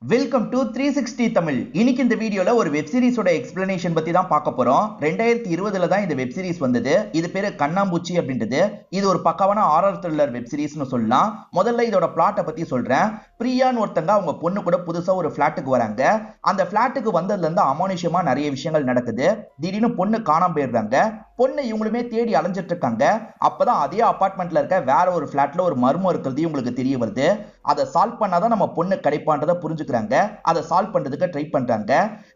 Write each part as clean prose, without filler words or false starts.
Welcome to 360 Tamil. இன்னைக்கு இந்த வீடியோல ஒரு வெப் சீரிஸோட எக்ஸ்பிளனேஷன் பத்தி தான் பார்க்க போறோம். 2020ல தான் இந்த வெப் சீரிஸ் வந்தது. இது பேரு கண்ணாம்பூச்சி அப்படின்றது. இது ஒரு பக்காவான ஹாரர் த்ரில்லர் வெப் சீரிஸ்னு சொல்லலாம். முதல்ல இதோட பிளாட்டை பத்தி சொல்றேன். பிரியான்னு ஒருத்தங்க அவங்க பொண்ணு கூட புதுசா ஒரு பிளாட்டுக்கு வராங்க. அந்த பிளாட்டுக்கு வந்ததுல இருந்து அமானுஷ்யமா நிறைய விஷயங்கள் நடக்குது. திடீர்னு பொண்ணு காணாம போயிடுறாங்க. பொண்ணு இவங்களுமே தேடி அலைஞ்சிட்டு இருக்காங்க. அப்பதான் அதே அபார்ட்மெண்ட்ல இருக்க வேற ஒரு பிளாட்ல ஒரு மர்மம் இருக்கிறது இவங்களுக்கு தெரிய வருது. அதை சால்வ் பண்ணாதான் நம்ம பொண்ணு கிடைப்பான்றதை புரிஞ்சுக்கிறாங்க. அதை சால்வ் பண்றதுக்கு ட்ரை பண்றாங்க.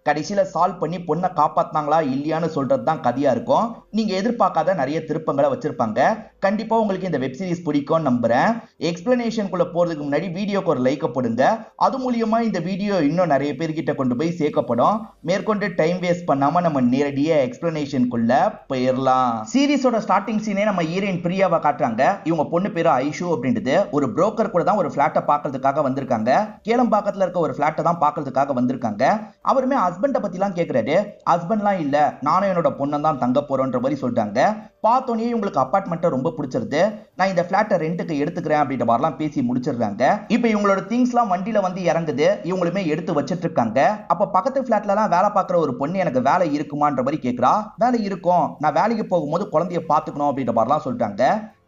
கடைசியில சால்வ் பண்ணி பொண்ணை காப்பாத்தினாங்களா இல்லையான்னு சொல்றது தான் கதையா இருக்கும். நீங்க எதிர்பார்க்காத நிறைய திருப்பங்களை வச்சிருப்பாங்க. கண்டிப்பா உங்களுக்கு இந்த வெப் சீரிஸ் பிடிக்கும் நம்புறேன். எக்ஸ்பிளனேஷனுக்குள்ள போறதுக்கு முன்னாடி வீடியோக்கு ஒரு லைக் போடுங்க. அது மூலியமா இந்த வீடியோ இன்னும் நிறைய பேர்கிட்ட கொண்டு போய் சேர்க்கப்படும். மேற்கொண்டு டைம் வேஸ்ட் பண்ணாம நம்ம நேரடியா எக்ஸ்பிளனேஷனுக்குள்ள போயிடலாம். சீரிஸோட ஸ்டார்டிங் சீனே நம்ம ஹீரோயின் பிரியாவை காட்டுறாங்க. இவங்க பொண்ணு பேரு ஐஷு அப்படின்றது. ஒரு புரோக்கர் கூட தான் ஒரு பிளாட்டை பார்க்கறதுக்காக வந்திருக்காங்க. கேளம்பாக்கத்துல இருக்க ஒரு பிளாட்டை தான் பார்க்கறதுக்காக வந்திருக்காங்க. அவருமே ஹஸ்பண்டை பத்தி எல்லாம் கேட்கிறாரு. ஹஸ்பண்ட்லாம் இல்ல, நானும் என்னோட பொண்ணை தான் தங்க போறோன்ற மாதிரி சொல்லிட்டாங்க. பார்த்தோன்னே இவங்களுக்கு அபார்ட்மெண்ட்டை ரொம்ப பிடிச்சிருது. நான் இந்த பிளாட்டை ரெண்டுக்கு எடுத்துக்கிறேன் அப்படின்ற மாதிரிலாம் பேசி முடிச்சிடுறாங்க. இப்போ இவங்களோட திங்ஸ்லாம் வண்டியில வந்து இறங்குது. இவங்களுமே எடுத்து வச்சிட்டு இருக்காங்க. அப்ப பக்கத்து பிளாட்லாம் வேலை பார்க்குற ஒரு பொண்ணு எனக்கு வேலை இருக்குமான்ற மாதிரி கேட்கிறா. வேலை இருக்கும், நான் வேலைக்கு போகும்போது குழந்தைய பார்த்துக்கணும் அப்படின்ற மாதிரிலாம் சொல்லிட்டாங்க.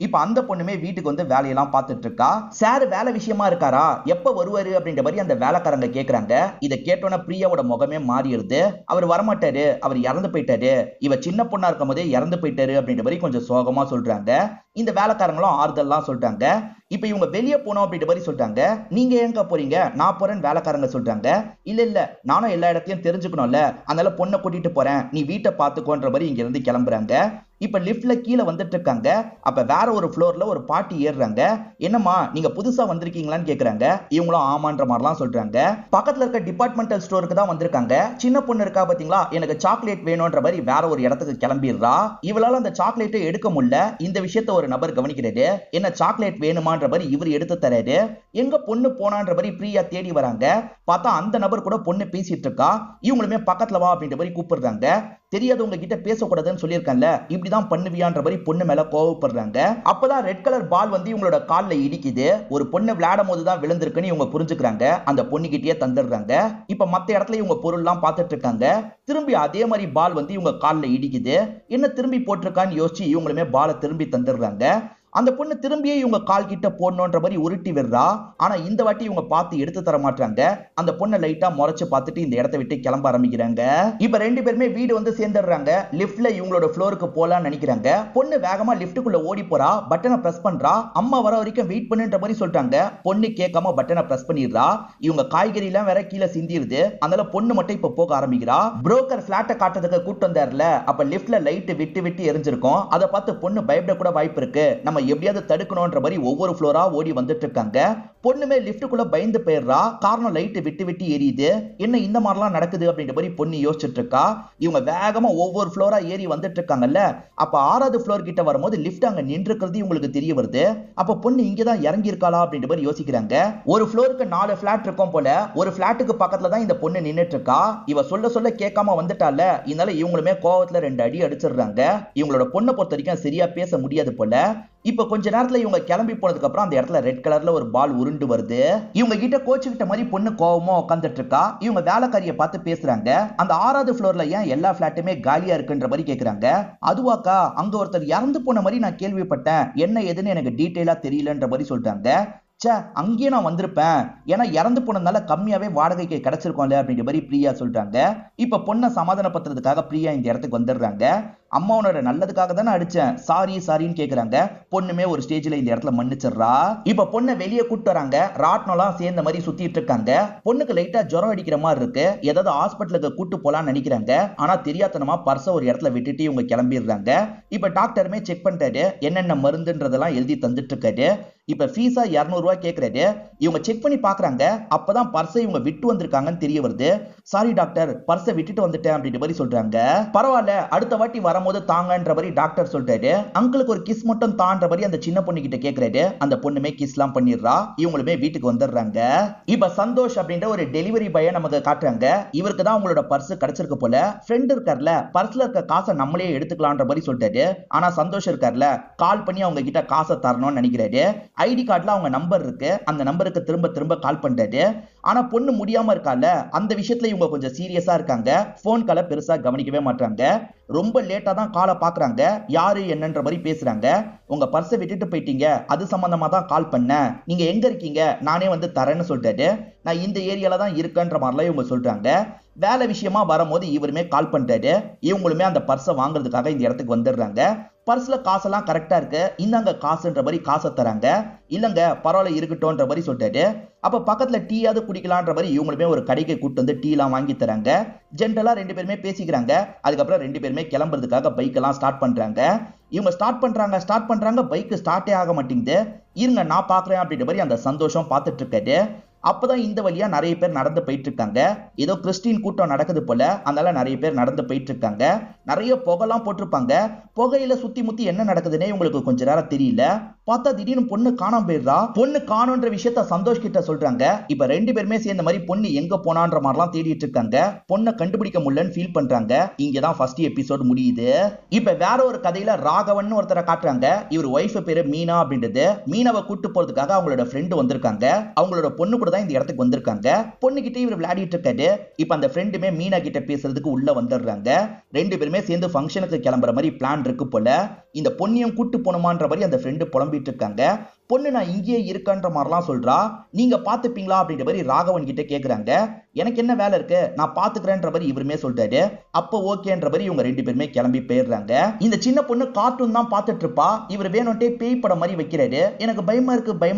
இப்ப அந்த பொண்ணுமே வீட்டுக்கு வந்து வேலையெல்லாம் பார்த்துட்டு இருக்கா. சார் வேலை விஷயமா இருக்காரா, எப்ப வருவாரு அப்படின்ற மாதிரி அந்த வேலைக்காரங்க கேக்குறாங்க. இதை கேட்டோன்னா பிரியாவோட முகமே மாறிடுது. அவர் வரமாட்டாரு, அவர் இறந்து போயிட்டாரு, இவ சின்ன பொண்ணா இருக்கும் போதே இறந்து போயிட்டாரு அப்படின்ற மாதிரி கொஞ்சம் சோகமா சொல்றாங்க. இந்த வேலைக்காரங்களும் ஆறுதல்லாம் சொல்றாங்க. இப்ப இவங்க வெளியே போனோம் அப்படின்ற மாதிரி சொல்றாங்க. நீங்க எங்க போறீங்க, நான் போறேன்னு வேலைக்காரங்க சொல்றாங்க. இல்ல நானும் எல்லா இடத்தையும் தெரிஞ்சுக்கணும்ல, அதனால பொண்ணை கூட்டிட்டு போறேன், நீ வீட்டை பார்த்துக்கோன்ற மாதிரி இங்க இருந்து கிளம்புறாங்க. இப்ப லிப்ட்ல கீழே வந்துட்டு இருக்காங்க. அப்ப வேற ஒரு ஃப்ளோர்ல ஒரு பாட்டி ஏறுறாங்க. என்னம்மா நீங்க புதுசா வந்திருக்கீங்களான்னு கேக்குறாங்க. இவங்களும் ஆமான்ற மாதிரிலாம் சொல்றாங்க. பக்கத்துல இருக்க டிபார்ட்மெண்டல் ஸ்டோருக்கு தான் வந்திருக்காங்க. சின்ன பொண்ணு இருக்கா பாத்தீங்களா, எனக்கு சாக்லேட் வேணும்ன்ற மாதிரி வேற ஒரு இடத்துக்கு கிளம்பிடுறா. இவளால அந்த சாக்லேட்டை எடுக்க முடியல. இந்த விஷயத்த ஒரு நபர் கவனிக்கிறாரு. என்ன சாக்லேட் வேணுமான்ற மாதிரி இவர் எடுத்து தராரு. எங்க பொண்ணு போனான்ற மாதிரி பிரியா தேடி வராங்க. பார்த்தா அந்த நபர் கூட பொண்ணு பேசிட்டு இருக்கா. இவங்களுமே பக்கத்துல வா அப்படின்ற மாதிரி கூப்பிடுறாங்க. தெரியாதவங்க கிட்ட பேசக்கூடாதுன்னு சொல்லியிருக்கேன்ல, இப்படிதான் பண்ணுவியான்ற மாதிரி பொண்ணு மேல கோவப்படுறாங்க. அப்பதான் ரெட் கலர் பால் வந்து இவங்களோட கால்ல இடிக்குது. ஒரு பொண்ணு விளையாடும் போதுதான் விழுந்திருக்குன்னு இவங்க புரிஞ்சுக்கிறாங்க. அந்த பொண்ணுகிட்டயே தந்துடுறாங்க. இப்ப மத்த இடத்துல இவங்க பொருள் எல்லாம் பார்த்துட்டு இருக்காங்க. திரும்பி அதே மாதிரி பால் வந்து இவங்க கால்ல இடிக்குது. என்ன திரும்பி போட்டிருக்கான்னு யோசிச்சு இவங்களுமே பாலை திரும்பி தந்துடுறாங்க. அந்த பொண்ணு திரும்பியே இவங்க கால் கிட்ட போடணுன்ற மாதிரி உருட்டி விடுறா. ஆனா இந்த வாட்டி இவங்க பார்த்து எடுத்து தர மாட்டாங்க. அந்த பொண்ணை லைட்டா முறைச்சு பார்த்துட்டு இந்த இடத்தை விட்டு கிளம்ப ஆரம்பிக்கிறாங்க. இப்ப ரெண்டு பேருமே வீடு வந்து சேர்ந்துடுறாங்க. லிப்ட்ல இவங்களோட ஃப்ளோருக்கு போலான்னு நினைக்கிறாங்க. பொண்ணு வேகமா லிப்டுக்குள்ள ஓடி போறா. பட்டனை பிரஸ் பண்றா. அம்மா வர வரைக்கும் வெயிட் பண்ணுன்ற மாதிரி சொல்றாங்க. பொண்ணு கேட்காம பட்டனை பிரஸ் பண்ணிடுறா. இவங்க காய்கறி எல்லாம் வேற கீழே சிந்திருது. அதனால பொண்ணு மட்டும் இப்ப போக ஆரம்பிக்கிறா. புரோக்கர் பிளாட்டை காட்டுறதுக்கு கூட்டு வந்தார்ல, அப்ப லிப்ட்ல லைட் விட்டு விட்டு எரிஞ்சிருக்கும். அதை பார்த்து பொண்ணு பயப்பட கூட வாய்ப்பு இருக்கு. நம்ம எப்படியாவது தடுக்கணும்ன்ற மாதிரி ஒவ்வொரு ஃப்ளோரா ஓடி வந்துட்டு இருக்காங்க. பொண்ணுமே லிப்டுக்குள்ள பயந்து போயிடுறா. காரணம் லைட் விட்டு விட்டு எரியுது. என்ன இந்த மாதிரிலாம் நடக்குது அப்படின்ற மாதிரி பொண்ணு யோசிச்சுட்டு இருக்கா. இவங்க வேகமா ஒவ்வொரு ஃப்ளோரா ஏறி வந்துட்டு இருக்காங்கல்ல. அப்ப 6வது ஃப்ளோர் கிட்ட வரும்போது லிப்ட் அங்க நின்று இருக்கிறது இவங்களுக்கு தெரிய வருது. அப்ப பொண்ணு இங்கதான் இறங்கி இருக்காளா அப்படின்ற மாதிரி யோசிக்கிறாங்க. ஒரு ஃப்ளோருக்கு 4 பிளாட் இருக்கும் போல. ஒரு பிளாட்டுக்கு பக்கத்துல தான் இந்த பொண்ணு நின்னுட்டு இருக்கா. இவ சொல்ல சொல்ல கேட்காம வந்துட்டால. இதனால இவங்களுமே கோவத்துல 2 அடி அடிச்சிடுறாங்க. இவங்களோட பொண்ணை பொறுத்த வரைக்கும் சரியா பேச முடியாது போல. இப்ப கொஞ்ச நேரத்துல இவங்க கிளம்பி போனதுக்கு அப்புறம் அந்த இடத்துல ரெட் கலர்ல ஒரு பால் உருண்டு வருது. இவங்க கிட்ட கோச்சுக்கிட்ட மாதிரி பொண்ணு கோவமா உட்காந்துட்டு இருக்கா. இவங்க வேலைக்காரிய பார்த்து பேசுறாங்க. அந்த 6வது ஃப்ளோர்ல ஏன் எல்லா பிளாட்டுமே காலியா இருக்குன்ற மாதிரி கேக்குறாங்க. அதுவாக்கா, அங்க ஒருத்தர் இறந்து போன மாதிரி நான் கேள்விப்பட்டேன், என்ன ஏதுன்னு எனக்கு டீட்டெயிலா தெரியலன்ற மாதிரி சொல்றாங்க. அங்கேயே நான் வந்திருப்பேன், ஏன்னா இறந்து போனதுனால கம்மியாவே வாடகைக்கு கிடைச்சிருக்கோம்ல அப்படின்ற மாதிரி பிரியா சொல்றாங்க. இப்ப பொண்ணை சமாதானப்படுத்துறதுக்காக பிரியா இந்த இடத்துக்கு வந்துடுறாங்க. அம்மாவோட நல்லதுக்காக தானே அடிச்சேன், சாரி சாரின்னு கேக்குறாங்க. பொண்ணுமே ஒரு ஸ்டேஜ்ல இந்த இடத்துல மன்னிச்சிடுறா. இப்ப பொண்ணை வெளியே கூட்டு வராங்க. ராட்னம்லாம் சேர்ந்த மாதிரி சுத்திட்டு இருக்காங்க. பொண்ணுக்கு லைட்டா ஜுரம் அடிக்கிற மாதிரி இருக்கு. ஏதாவது ஹாஸ்பிட்டலுக்கு கூட்டு போலான்னு நினைக்கிறாங்க. ஆனா தெரியாதனமா பர்ஸ ஒரு இடத்துல விட்டுட்டு இவங்க கிளம்பிடுறாங்க. இப்ப டாக்டருமே செக் பண்ணிட்டாரு. என்னென்ன மருந்துன்றதெல்லாம் எழுதி தந்துட்டு இருக்காரு. இப்ப ஃபீஸா 200 ரூபாய் கேக்குறாரு. இவங்க செக் பண்ணி பாக்குறாங்க. அப்பதான் பர்ஸை இவங்க விட்டு வந்திருக்காங்கன்னு தெரிய வருது. சாரி டாக்டர், பர்ஸை விட்டுட்டு வந்துட்டேன் அப்படின்ற மாதிரி சொல்றாங்க. பரவாயில்ல, அடுத்த வாட்டி வர வரும்போது தாங்கன்ற மாதிரி டாக்டர் சொல்லிட்டாரு. அங்கிளுக்கு ஒரு கிஸ் மட்டும் தான்ற மாதிரி அந்த சின்ன பொண்ணு கிட்ட கேக்குறாரு. அந்த பொண்ணுமே கிஸ்லாம் பண்ணிடுறா. இவங்களுமே வீட்டுக்கு வந்துடுறாங்க. இப்ப சந்தோஷ் அப்படின்ற ஒரு டெலிவரி பாய நமக்கு காட்டுறாங்க. இவருக்கு தான் உங்களோட பர்ஸ் கிடைச்சிருக்கு போல. ஃப்ரெண்ட் இருக்கார்ல, பர்ஸ்ல இருக்க காசை நம்மளே எடுத்துக்கலான்ற மாதிரி சொல்லிட்டாரு. ஆனா சந்தோஷ் இருக்கார்ல, கால் பண்ணி அவங்க கிட்ட காசை தரணும்னு நினைக்கிறாரு. ஐடி கார்டுல அவங்க நம்பர் இருக்கு. அந்த நம்பருக்கு திரும்ப திரும்ப கால் பண்றாரு. ஆனா பொண்ணு முடியாம இருக்கால, அந்த விஷயத்துல இவங்க கொஞ்சம் சீரியஸா இருக்காங்க. போன் காலை பெருசா கவனிக்கவே மாட்டாங்க. ரொம்ப லேட்டா தான் காலை பாக்குறாங்க. யாரு என்னன்ற மாதிரி பேசுறாங்க. உங்க பர்ஸை விட்டுட்டு போயிட்டீங்க, அது சம்பந்தமா தான் கால் பண்ண. நீங்க எங்க இருக்கீங்க, நானே வந்து தரேன்னு சொல்லிட்டாரு. நான் இந்த ஏரியால தான் இருக்கேன்ற மாதிரிலாம் இவங்க சொல்றாங்க. வேலை விஷயமா வரும்போது இவருமே கால் பண்றாரு. இவங்களுமே அந்த பர்ஸை வாங்குறதுக்காக இந்த இடத்துக்கு வந்துடுறாங்க. பர்ஸ்ல காசெல்லாம் கரெக்டா இருக்கு, இந்தாங்க காசுன்ற மாதிரி காசை தராங்க. இல்லங்க பரவாயில்ல இருக்கட்டும்ன்ற மாதிரி சொல்லிட்டாரு. அப்ப பக்கத்துல டீயாவது குடிக்கலான்ற மாதிரி இவங்களுமே ஒரு கடைக்கு கூட்டு வந்து டீ எல்லாம் வாங்கி தராங்க. ஜென்ரலா ரெண்டு பேருமே பேசிக்கிறாங்க. அதுக்கப்புறம் ரெண்டு பேருமே கிளம்புறதுக்காக பைக் எல்லாம் ஸ்டார்ட் பண்றாங்க. இவங்க ஸ்டார்ட் பண்றாங்க பைக் ஸ்டார்ட்டே ஆக மாட்டேங்குது. இருங்க நான் பாக்குறேன் அப்படின்ற மாதிரி அந்த சந்தோஷம் பார்த்துட்டு இருக்காரு. அப்பதான் இந்த வழியா நிறைய பேர் நடந்து போயிட்டு இருக்காங்க. ஏதோ கிறிஸ்டின் கூட்டம் நடக்குது போல, அதனால நிறைய பேர் நடந்து போயிட்டு இருக்காங்க. நிறைய புகைலாம் போட்டிருப்பாங்க. புகையில சுத்தி முத்தி என்ன நடக்குதுன்னே உங்களுக்கு கொஞ்ச நேரம் தெரியல. பார்த்தா திடீர்னு பொண்ணு காணாம போயிடுறா. பொண்ணு காணுன்ற விஷயத்த சந்தோஷ் கிட்ட சொல்றாங்க. இப்ப ரெண்டு பேருமே சேர்ந்த மாதிரி பொண்ணு எங்க போனான்ற மாதிரிலாம் தேடிட்டு இருக்காங்க. பொண்ணை கண்டுபிடிக்க முடியலன்னு ஃபீல் பண்றாங்க. இங்கதான் ஃபர்ஸ்ட் எபிசோட் முடியுது. இப்ப வேற ஒரு கதையில ராகவன் ஒருத்தரை காட்டுறாங்க. இவர் ஒய்ஃப் பேரு மீனா அப்படின்றது. மீனாவை கூட்டு போறதுக்காக அவங்களோட ஃப்ரெண்டு வந்திருக்காங்க. அவங்களோட பொண்ணு கூட தான் இந்த இடத்துக்கு வந்திருக்காங்க. பொண்ணு கிட்ட இவர் விளையாடிட்டு இருக்காரு. இப்ப அந்த ஃப்ரெண்டுமே மீனா கிட்ட பேசுறதுக்கு உள்ள வந்துடுறாங்க. ரெண்டு பேருமே சேர்ந்து ஃபங்க்ஷனுக்கு கிளம்புற மாதிரி பிளான் இருக்கு போல. இந்த பொண்ணையும் கூட்டு போணுமான்ற மாதிரி அந்த ஃப்ரெண்டு புலம்பிட்டு இருக்காங்க. பொண்ணு நான் இங்கேயே இருக்கன்ற மாதிரிலாம் சொல்றா. நீங்க பாத்துப்பீங்களா அப்படின்ற மாதிரி ராகவன் கிட்ட கேக்குறாங்க. எனக்கு என்ன வேலை இருக்கு, நான் பாத்துக்கிறேன்ற மாதிரி இவருமே சொல்லிட்டாரு. அப்ப ஓகேன்ற மாதிரி இவங்க ரெண்டு பேருமே கிளம்பி போயிடுறாங்க. இந்த சின்ன பொண்ணு கார்ட்டூன் தான் பாத்துட்டு இருப்பா. இவர் வேணும்ட்டே பேய் படம் மாதிரி வைக்கிறாரு. எனக்கு பயமா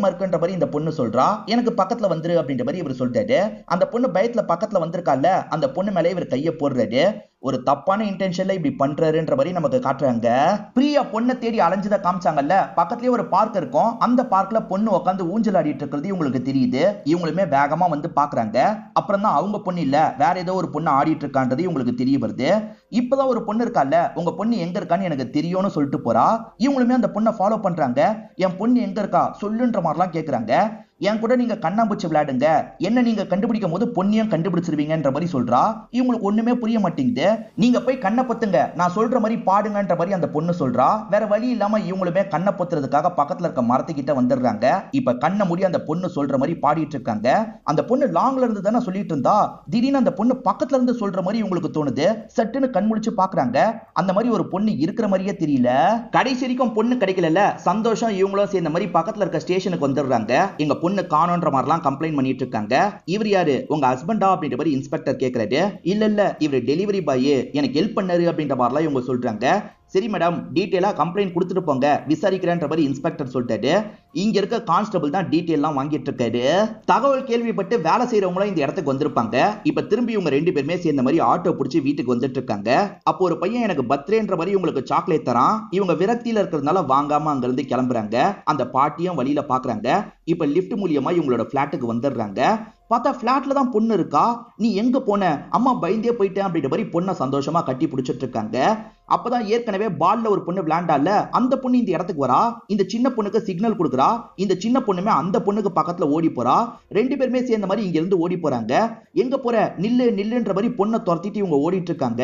இருக்குன்ற மாதிரி இந்த பொண்ணு சொல்றா. எனக்கு பக்கத்துல வந்துரு அப்படின்ற மாதிரி இவர் சொல்லிட்டாரு. அந்த பொண்ணு பயத்துல பக்கத்துல வந்திருக்கால, அந்த பொண்ணு மேலே இவர் கைய போடுறாரு. ஒரு தப்பான இன்டென்ஷன்ல இப்படி பண்றாருன்ற மாதிரி நமக்கு காட்டுறாங்க. பிரியா பொண்ணை தேடி அலைஞ்சதை காமிச்சாங்கல்ல, பக்கத்துலயே ஒரு பார்க் இருக்கும். அந்த பார்க்ல பொண்ணு உட்காந்து ஊஞ்சல் ஆடிட்டு இருக்கிறது இவங்களுக்கு தெரியுது. இவங்களுமே வேகமா வந்து பாக்குறாங்க. அப்புறம் தான் அவங்க பொண்ணு இல்ல, வேற ஏதோ ஒரு பொண்ணு ஆடிட்டு இருக்கான்றது இவங்களுக்கு தெரிய வருது. இப்பதான் ஒரு பொண்ணு இருக்கால, உங்க பொண்ணு எங்க இருக்கான்னு எனக்கு தெரியும்னு சொல்லிட்டு போறா. இவங்களுமே அந்த பொண்ணை ஃபாலோ பண்றாங்க. என் பொண்ணு எங்க இருக்கா சொல்லுன்ற மாதிரிலாம் கேக்குறாங்க. என் கூட நீங்க கண்ணாம்பூச்சி விளையாடுங்க, என்ன நீங்க கண்டுபிடிக்கும் போது பொண்ணையும் கண்டுபிடிச்சிருவீங்கன்ற மாதிரி சொல்றா. இவங்களுக்கு ஒண்ணுமே புரிய மாட்டேங்குது. நீங்க போய் கண்ணை பொத்துங்க, நான் சொல்ற மாதிரி பாடுங்கன்ற மாதிரி அந்த பொண்ணு சொல்றா. வேற வழி இல்லாம இவங்களுமே கண்ணை பொத்துறதுக்காக பக்கத்துல இருக்க மரத்துக்கிட்ட வந்துடுறாங்க. இப்ப கண்ணை மூடி அந்த பொண்ணு சொல்ற மாதிரி பாடிட்டு இருக்காங்க. அந்த பொண்ணு லாங்ல இருந்து தானே சொல்லிட்டு இருந்தா, திடீர்னு அந்த பொண்ணு பக்கத்துல இருந்து சொல்ற மாதிரி இவங்களுக்கு தோணுது. சட்டுன்னு கண் முழிச்சு பாக்குறாங்க. அந்த மாதிரி ஒரு பொண்ணு இருக்கிற மாதிரியே தெரியல. கடைசி வரைக்கும் பொண்ணு கிடைக்கல. சந்தோஷம் இவங்களும் சேர்ந்த மாதிரி பக்கத்துல இருக்க ஸ்டேஷனுக்கு வந்துடுறாங்க. எங்க பொண்ணு காணோன்ற மாதிரிலாம் கம்ப்ளைண்ட் பண்ணிட்டு இருக்காங்க. இவர் யாரு, உங்க ஹஸ்பண்டா அப்படின்ற மாதிரி இன்ஸ்பெக்டர் கேக்குறாரு. இல்ல இவர் டெலிவரி பாய், எனக்கு ஹெல்ப் பண்ணாரு அப்படின்ற மாதிரிலாம் இவங்க சொல்றாங்க. சரி மேடம், டீடைலா கம்ப்ளைண்ட் கொடுத்துட்டு போங்க, விசாரிக்கிறேன்ற மாதிரி இன்ஸ்பெக்டர் சொல்லிட்டாரு. இங்க இருக்க கான்ஸ்டபிள் தான் டீடைல்லாம் வாங்கிட்டு இருக்காரு. தகவல் கேள்விப்பட்டு வேலை செய்யறவங்களும் இந்த இடத்துக்கு வந்திருப்பாங்க. இப்ப திரும்பி இவங்க ரெண்டு பேருமே சேர்ந்த மாதிரி ஆட்டோ பிடிச்சி வீட்டுக்கு வந்துட்டு இருக்காங்க. அப்போ ஒரு பையன் எனக்கு பர்த்டேன்ற மாதிரி உங்களுக்கு சாக்லேட் தரான். இவங்க விரக்தியில இருக்கிறதுனால வாங்காம அங்க இருந்து கிளம்புறாங்க. அந்த பாட்டியும் வழியில பாக்குறாங்க. இப்ப லிப்ட் மூலியமா இவங்களோட பிளாட்டுக்கு வந்துடுறாங்க. பார்த்தா பிளாட்ல தான் பொண்ணு இருக்கா. நீ எங்க போன, அம்மா பயந்தே போயிட்டேன் அப்படின்ற மாதிரி பொண்ணை சந்தோஷமா கட்டி பிடிச்சிட்டு இருக்காங்க. அப்பதான் ஏற்கனவே பால்ல ஒரு பொண்ணு விளையாண்டால, அந்த பொண்ணு இந்த இடத்துக்கு வரா. இந்த சின்ன பொண்ணுக்கு சிக்னல் கொடுக்குறா. இந்த சின்ன பொண்ணுமே அந்த பொண்ணுக்கு பக்கத்துல ஓடி போறா. ரெண்டு பேருமே சேர்ந்த மாதிரி இங்க இருந்து ஓடி போறாங்க. எங்க போற, நில்லுன்ற மாதிரி பொண்ணை துரத்திட்டு இவங்க ஓடிட்டு இருக்காங்க.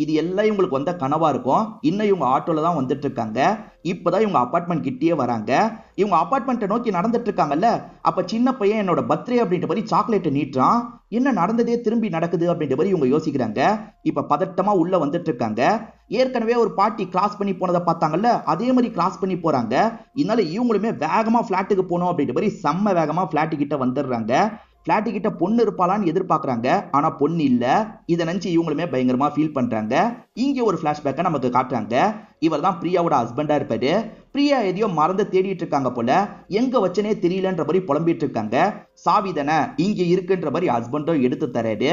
இது எல்லாம் இவங்களுக்கு வந்த கனவா இருக்கும். இன்னும் இவங்க ஆட்டோல தான் வந்துட்டு இருக்காங்க. இப்பதான் இவங்க அபார்ட்மெண்ட் கிட்டே வராங்க. இவங்க அபார்ட்மெண்ட்டை நோக்கி நடந்துட்டு இருக்காங்கல்ல, அப்ப சின்ன பையன் என்னோட பர்த்டே அப்படின்ற மாதிரி சாக்லேட்டை நீட்டுறான். என்ன நடந்ததே திரும்பி நடக்குது அப்படின்ற மாதிரி இவங்க யோசிக்கிறாங்க. இப்ப பதட்டமா உள்ள வந்துட்டு இருக்காங்க. ஏற்கனவே ஒரு பாட்டி கிராஸ் பண்ணி போனதை பார்த்தாங்கல்ல, அதே மாதிரி கிராஸ் பண்ணி போறாங்க. இதனால இவங்களுமே வேகமா பிளாட்டுக்கு போகணும் அப்படின்ற மாதிரி செம்ம வேகமா பிளாட்டு கிட்ட வந்துடுறாங்க. பிளாட்டு கிட்ட பொண்ணு இருப்பாளான்னு எதிர்பார்க்கறாங்க. ஆனா பொண்ணு இல்ல. இதை நினைச்சு இவங்களுமே பயங்கரமா ஃபீல் பண்றாங்க. இங்க ஒரு பிளாஷ்பேக்கை நமக்கு காட்டுறாங்க. இவர் தான் பிரியாவோட ஹஸ்பண்டா இருப்பாரு. பிரியா எதையோ மறந்து தேடிட்டு இருக்காங்க போல. எங்க வச்சனே தெரியலன்ற மாதிரி புலம்பிட்டு இருக்காங்க. சாவி தானே இங்க இருக்குன்ற மாதிரி ஹஸ்பண்டும் எடுத்து தராரு.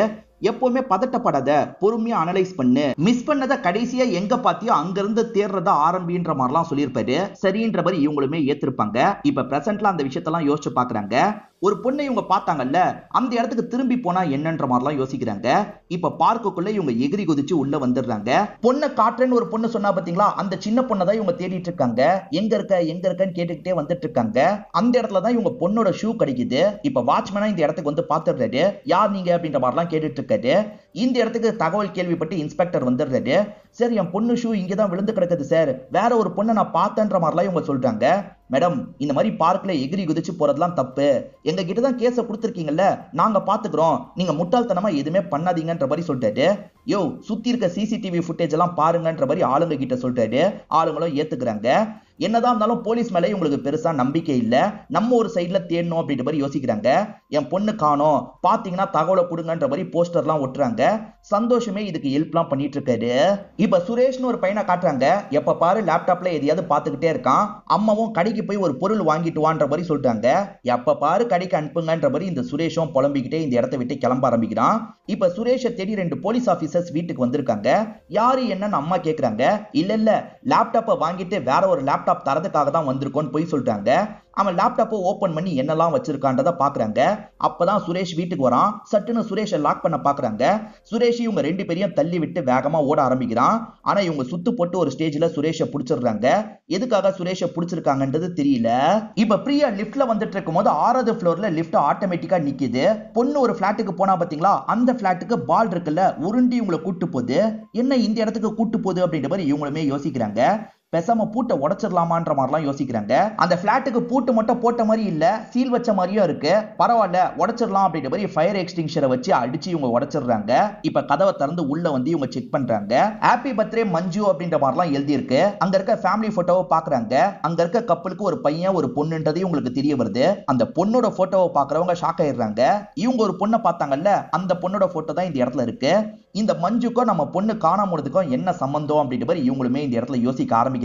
எப்பவுமே பதட்டப்படாத, பொறுமையா அனலைஸ் பண்ணு, மிஸ் பண்ணத கடைசியா எங்க பாத்தியோ அங்க இருந்து தேடுறத ஆரம்பின்ற மாதிரிலாம் சொல்லியிருப்பாரு. சரின்ற மாதிரி இவங்களுமே ஏத்திருப்பாங்க. இப்ப பிரசன்ட்ல அந்த விஷயத்தெல்லாம் யோசிச்சு பாக்குறாங்க. ஒரு பொண்ணை இவங்க பார்த்தாங்கல்ல, அந்த இடத்துக்கு திரும்பி போனா என்னன்ற மாதிரிலாம் யோசிக்கிறாங்க. இப்ப பார்க்குக்குள்ள இவங்க எகிரி குதிச்சு உள்ள வந்துடுறாங்க. பொண்ணை காட்டுறேன்னு ஒரு பொண்ணு சொன்னா பாத்தீங்களா, அந்த சின்ன பொண்ணை தான் இவங்க தேடிட்டு இருக்காங்க. எங்க இருக்கன்னு கேட்டுக்கிட்டே வந்துட்டு இருக்காங்க. அந்த இடத்துல தான் இவங்க பொண்ணோட ஷூ கிடைக்குது. இப்ப வாட்ச்மேனா இந்த இடத்துக்கு வந்து பாத்துடுறாரு. யார் நீங்க அப்படின்ற மாதிரிலாம் கேட்டுட்டு இருக்காரு. இந்த இடத்துக்கு தகவல் கேள்விப்பட்டு இன்ஸ்பெக்டர் வந்துடுறாரு. சார், என் பொண்ணு ஷூ இங்கதான் விழுந்து கிடக்குது சார், வேற ஒரு பொண்ணை நான் பார்த்தேன்ற மாதிரிலாம் இவங்க சொல்றாங்க. மேடம், இந்த மாதிரி பார்க்ல எகிரி குதிச்சு போறதெல்லாம் தப்பு. எங்க கிட்ட தான் கேஸ கொடுத்துருக்கீங்கல்ல, நாங்க பாத்துக்கிறோம், நீங்க முட்டாள்தனமா எதுவுமே பண்ணாதீங்கன்ற மாதிரி சொல்லிட்டாரு. யோ, சுத்தி இருக்க சிசிடிவி ஃபுட்டேஜ் எல்லாம் பாருங்கன்ற மாதிரி ஆளுங்க கிட்ட சொல்லிட்டாரு. ஆளுங்களும் ஏத்துக்கிறாங்க. என்னதான் இருந்தாலும் போலீஸ் மேலே உங்களுக்கு பெருசா நம்பிக்கை இல்ல, நம்ம ஒரு சைட்ல தேடணும் அப்படின்ற மாதிரி யோசிக்கிறாங்க. என் பொண்ணு காணோம், பாத்தீங்கன்னா தகவலை கொடுங்கன்ற மாதிரி போஸ்டர்லாம் ஒட்டுறாங்க. சந்தோஷமே இதுக்கு ஹெல்ப்லாம் பண்ணிட்டு இருக்காரு. இப்ப சுரேஷ்னு ஒரு பையனை காட்டுறாங்க. எப்ப பாரு லேப்டாப்ல எதையாவது பாத்துக்கிட்டே இருக்கான். அம்மாவும் கடைக்கு போய் ஒரு பொருள் வாங்கிட்டு வான்ற மாதிரி சொல்றாங்க. எப்ப பாரு கடைக்கு அனுப்புங்கன்ற மாதிரி இந்த சுரேஷும் புலம்பிக்கிட்டே இந்த இடத்தை விட்டு கிளம்ப ஆரம்பிக்கிறான். இப்ப சுரேஷை தேடி 2 போலீஸ் ஆபீசர்ஸ் வீட்டுக்கு வந்திருக்காங்க. யாரு என்னன்னு அம்மா கேக்குறாங்க. இல்ல லேப்டாப்பை வாங்கிட்டு வேற ஒரு லேப்டாப் தரதுக்காக தான் வந்திருக்கோன்னு போய் சொல்றாங்க. அவன் லேப்டாப்பை ஓபன் பண்ணி என்னெல்லாம் வச்சிருக்கான்றத பாக்குறாங்க. அப்பதான் சுரேஷ் வீட்டுக்கு வரான். சட்டுன்னு சுரேஷை லாக் பண்ண பாக்குறாங்க. சுரேஷ் இவங்க 2 பேரையும் தள்ளி விட்டு வேகமா ஓட ஆரம்பிக்கிறான். ஆனா இவங்க சுத்து போட்டு ஒரு ஸ்டேஜ்ல சுரேஷை புடிச்சிடுறாங்க. எதுக்காக சுரேஷை புடிச்சிருக்காங்கன்றது தெரியல. இப்ப பிரியா லிப்ட்ல வந்துட்டு இருக்கும் போது 6வது ஃப்ளோர்ல லிப்ட் ஆட்டோமேட்டிக்கா நிக்குது. பொண்ணு ஒரு பிளாட்டுக்கு போனா பாத்தீங்களா, அந்த பிளாட்டுக்கு பால் இருக்குல்ல, உருண்டி இவங்களை கூட்டு போகுது. என்ன இந்த இடத்துக்கு கூட்டு போகுது அப்படின்ற மாதிரி இவங்களுமே யோசிக்கிறாங்க. பேசாம பூட்டை உடைச்சிடலாமான்ற மாதிரிலாம் யோசிக்கிறாங்க. அந்த பிளாட்டுக்கு பூட்டு மட்டும் போட்ட மாதிரி இல்ல, சீல் வச்ச மாதிரியும் இருக்கு. பரவாயில்ல, உடைச்சிடலாம் அப்படின்ற மாதிரி ஃபயர் எக்ஸ்டிங்ஷரை வச்சு அடிச்சு இவங்க உடைச்சிடுறாங்க. இப்ப கதவை திறந்து உள்ள வந்து இவங்க செக் பண்றாங்க. ஹாப்பி பர்த்டே மஞ்சு அப்படின்ற மாதிரிலாம் எழுதி இருக்கு. அங்க இருக்க ஃபேமிலி போட்டோவை பாக்குறாங்க. அங்க இருக்க கப்பலுக்கு ஒரு பையன் ஒரு பொண்ணுன்றதே உங்களுக்கு தெரிய வருது. அந்த பொண்ணோட போட்டோவை பாக்குறவங்க ஷாக் ஆயிடுறாங்க. இவங்க ஒரு பொண்ணை பார்த்தாங்கல்ல, அந்த பொண்ணோட போட்டோ தான் இந்த இடத்துல இருக்கு. இந்த மஞ்சுக்கும் நம்ம பொண்ணு காணாமதுக்கும் என்ன சம்பந்தம் அப்படின்ற மாதிரி இவங்களுமே இந்த இடத்துல யோசிக்க ஆரம்பிக்கிறாங்க.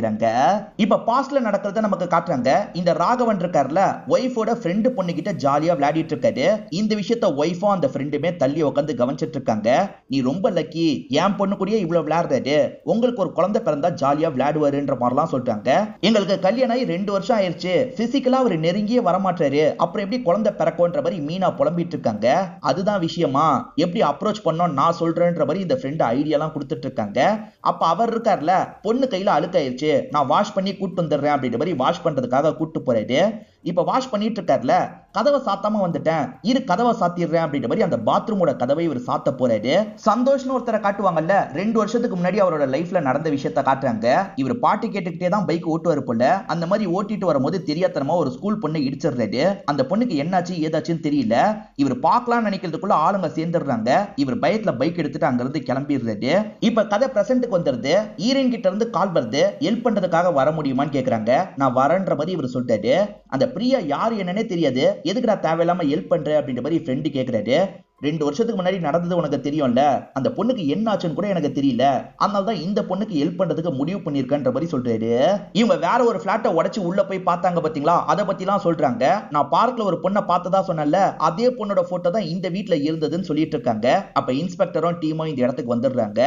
இப்ப பாஸ்ட்ல நடக்கிறத நமக்கு காட்டுறாங்க. இந்த ராகவன் இருக்கார்ல, ஒய்ஃபோட ஃப்ரெண்டு பொண்ணு கிட்ட ஜாலியா விளையாடிட்டு இருக்காரு. இந்த விஷயத்த ஒய்ஃபும் அந்த ஃப்ரெண்டுமே தள்ளி உட்காந்து கவனிச்சிட்டு இருக்காங்க. நீ ரொம்ப லக்கி, என் பொண்ணு கூடயே இவ்வளவு விளையாடுறாரு, உங்களுக்கு ஒரு குழந்தை பிறந்தா ஜாலியா விளையாடுவாருன்ற மாதிரிலாம் சொல்றாங்க. எங்களுக்கு கல்யாணம் ஆகி 2 வருஷம் ஆயிருச்சு, பிசிக்கலா அவர் நெருங்கியே வரமாட்டாரு, அப்புறம் எப்படி குழந்தை பிறக்கும்ன்ற மாதிரி மீனா புலம்பிட்டு இருக்காங்க. அதுதான் விஷயமா, எப்படி அப்ரோச் பண்ணோம் நான் சொல்றேன் மாதிரி இந்த ஃப்ரெண்ட் ஐடியாலாம் கொடுத்துட்டு இருக்காங்க. அப்ப அவர் இருக்கார்ல, பொண்ணு கையில அழுக்காயிருச்சு, நான் வாஷ் பண்ணி கூட்டு வந்துடுறேன் அப்படின்ற மாதிரி வாஷ் பண்றதுக்காக கூட்டு போறாரு. இப்ப வாஷ் பண்ணிட்டு இருக்கார்ல, கதவை சாத்தாம வந்துட்டேன், இரு கதவை சாத்திடுறேன் அப்படின்ற மாதிரி அந்த பாத்ரூமோட கதவை இவர் சாத்த போறாரு. சந்தோஷ்னு ஒருத்தரை காட்டுவாங்கல்ல, 2 வருஷத்துக்கு முன்னாடி அவரோட லைஃப்ல நடந்த விஷயத்த காட்டுறாங்க. இவர் பாட்டு கேட்டுக்கிட்டே தான் பைக் ஓட்டுவாரு போல. அந்த மாதிரி ஓட்டிட்டு வரும்போது தெரியாதனமா ஒரு ஸ்கூல் பொண்ணை இடிச்சிடுறாரு. அந்த பொண்ணுக்கு என்னாச்சு ஏதாச்சுன்னு தெரியல. இவர் பார்க்கலாம்னு நினைக்கிறதுக்குள்ள ஆளுங்க சேர்ந்துடுறாங்க. இவர் பயத்துல பைக் எடுத்துட்டு அங்க இருந்து கிளம்பிடுறாரு. இப்ப கதை பிரசன்ட்டுக்கு வந்துருது. ஈரன் கிட்ட இருந்து கால் வருது, ஹெல்ப் பண்றதுக்காக வர முடியுமான்னு கேக்குறாங்க. நான் வரேன்ற மாதிரி இவர் சொல்லிட்டாரு. அந்த பிரியா யாரு என்னன்னே தெரியாது, எதுக்குடா தேவையில்லாம ஹெல்ப் பண்ற அப்படின்ற மாதிரி ஃப்ரெண்டு கேக்குறாரு. 2 வருஷத்துக்கு முன்னாடி நடந்தது உனக்கு தெரியும்ல, அந்த பொண்ணுக்கு என்ன ஆச்சுன்னு கூட எனக்கு தெரியல, அதனாலதான் இந்த பொண்ணுக்கு ஹெல்ப் பண்றதுக்கு முடிவு பண்ணிருக்கன்ற மாதிரி சொல்றாரு. இவங்க வேற ஒரு பிளாட்டை உடைச்சு உள்ள போய் பார்த்தாங்க பாத்தீங்களா, அதை பத்திலாம் சொல்றாங்க. நான் பார்க்ல ஒரு பொண்ணை பார்த்ததா சொன்னல, அதே பொண்ணோட போட்டோ தான் இந்த வீட்டுல இருந்ததுன்னு சொல்லிட்டு இருக்காங்க. அப்ப இன்ஸ்பெக்டரும் டீமும் இந்த இடத்துக்கு வந்துடுறாங்க.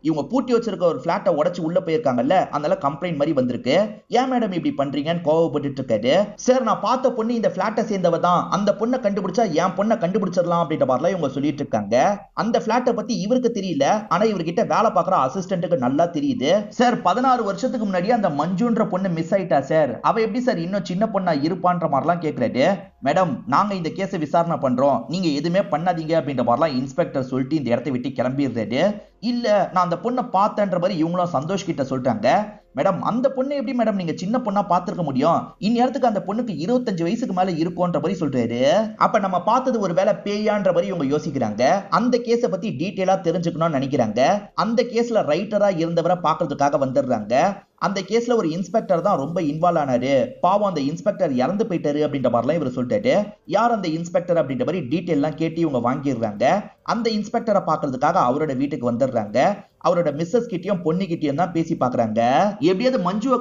இவங்க பூட்டி வச்சிருக்க ஒரு பிளாட்டை உடைச்சு உள்ள போயிருக்காங்கல்ல, அதனால கம்ப்ளைண்ட் மாதிரி வந்திருக்கு. ஏன் மேடம் இப்படி பண்றீங்கன்னு கோவப்பட்டு இருக்காரு. சார், நான் பார்த்த பொண்ணு இந்த பிளாட்டை சேர்ந்தவ தான், அந்த பொண்ணை கண்டுபிடிச்சா என் பொண்ணை கண்டுபிடிச்சிடலாம் அப்படின்ற மாதிரிலாம் சொல்லிட்டு இருக்காங்க. அந்த பிளாட்டை பத்தி இவருக்கு தெரியல, ஆனா இவர்கிட்ட வேலை பார்க்குற அசிஸ்டன்ட்டுக்கு நல்லா தெரியுது. சார், 16 வருஷத்துக்கு முன்னாடி அந்த மஞ்சுன்ற பொண்ணு மிஸ் ஆயிட்டா சார், அவ எப்படி சார் இன்னும் சின்ன பொண்ணா இருப்பான்ற மாதிரிலாம் கேட்கிறாரு. மேடம், நாங்க இந்த கேஸை விசாரணை பண்றோம், நீங்க எதுவுமே பண்ணாதீங்க அப்படின்ற மாதிரிலாம் இன்ஸ்பெக்டர் சொல்லிட்டு இந்த இடத்தை விட்டு கிளம்பிடுறாரு. இல்ல, நான் அந்த பொண்ணை பார்த்தேன்ற மாதிரி இவங்களும் சந்தோஷ் கிட்ட சொல்றாங்க. மேடம், அந்த பொண்ணு எப்படி மேடம் நீங்க சின்ன பொண்ணா பார்த்திருக்க முடியும், இந்நேரத்துக்கு அந்த பொண்ணுக்கு 25 வயசுக்கு மேல இருக்கும்ன்ற மாதிரி சொல்றாரு. அப்ப நம்ம பார்த்தது ஒரு வேலை பேயான்ற மாதிரி இவங்க யோசிக்கிறாங்க. அந்த கேஸை பத்தி டீடைலா தெரிஞ்சுக்கணும்னு நினைக்கிறாங்க. அந்த கேஸ்ல ரைட்டரா இருந்தவரை பார்க்கறதுக்காக வந்துடுறாங்க. அந்த கேஸ்ல ஒரு இன்ஸ்பெக்டர் தான் ரொம்ப இன்வால்வ் ஆனாரு, பாவம் அந்த இன்ஸ்பெக்டர் இறந்து போயிட்டாரு அப்படின்ற மாதிரிலாம் இவர் சொல்லிட்டாரு. யார் அந்த இன்ஸ்பெக்டர் அப்படின்ற மாதிரி டீடைல் எல்லாம் கேட்டு இவங்க வாங்கிடுறாங்க. அந்த இன்ஸ்பெக்டரை பார்க்கறதுக்காக அவரோட வீட்டுக்கு வந்துடுறாங்க. அவரோட மிஸ்ஸஸ் கிட்டயும் பொண்ணு கிட்டயும் தான் பேசி பாக்குறாங்க. எப்படியாவது மஞ்சுவை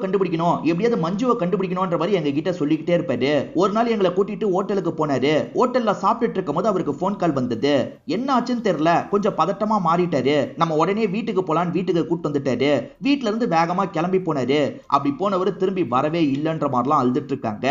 கண்டுபிடிக்கணும்ன்ற மாதிரி எங்க கிட்ட சொல்லிக்கிட்டே இருப்பாரு. ஒரு நாள் எங்களை கூட்டிட்டு ஹோட்டலுக்கு போனாரு. ஹோட்டல்ல சாப்பிட்டுட்டு இருக்கும் போது அவருக்கு போன் கால் வந்தது. என்ன ஆச்சுன்னு தெரியல, கொஞ்சம் பதட்டமா மாறிட்டாரு. நம்ம உடனே வீட்டுக்கு போலான்னு வீட்டுக்கு கூட்டு வந்துட்டாரு. வீட்டுல இருந்து வேகமா கிளம்பி போனாரு. அப்படி போனவர் திரும்பி வரவே இல்லைன்ற மாதிரிலாம் அழுதுட்டு இருக்காங்க.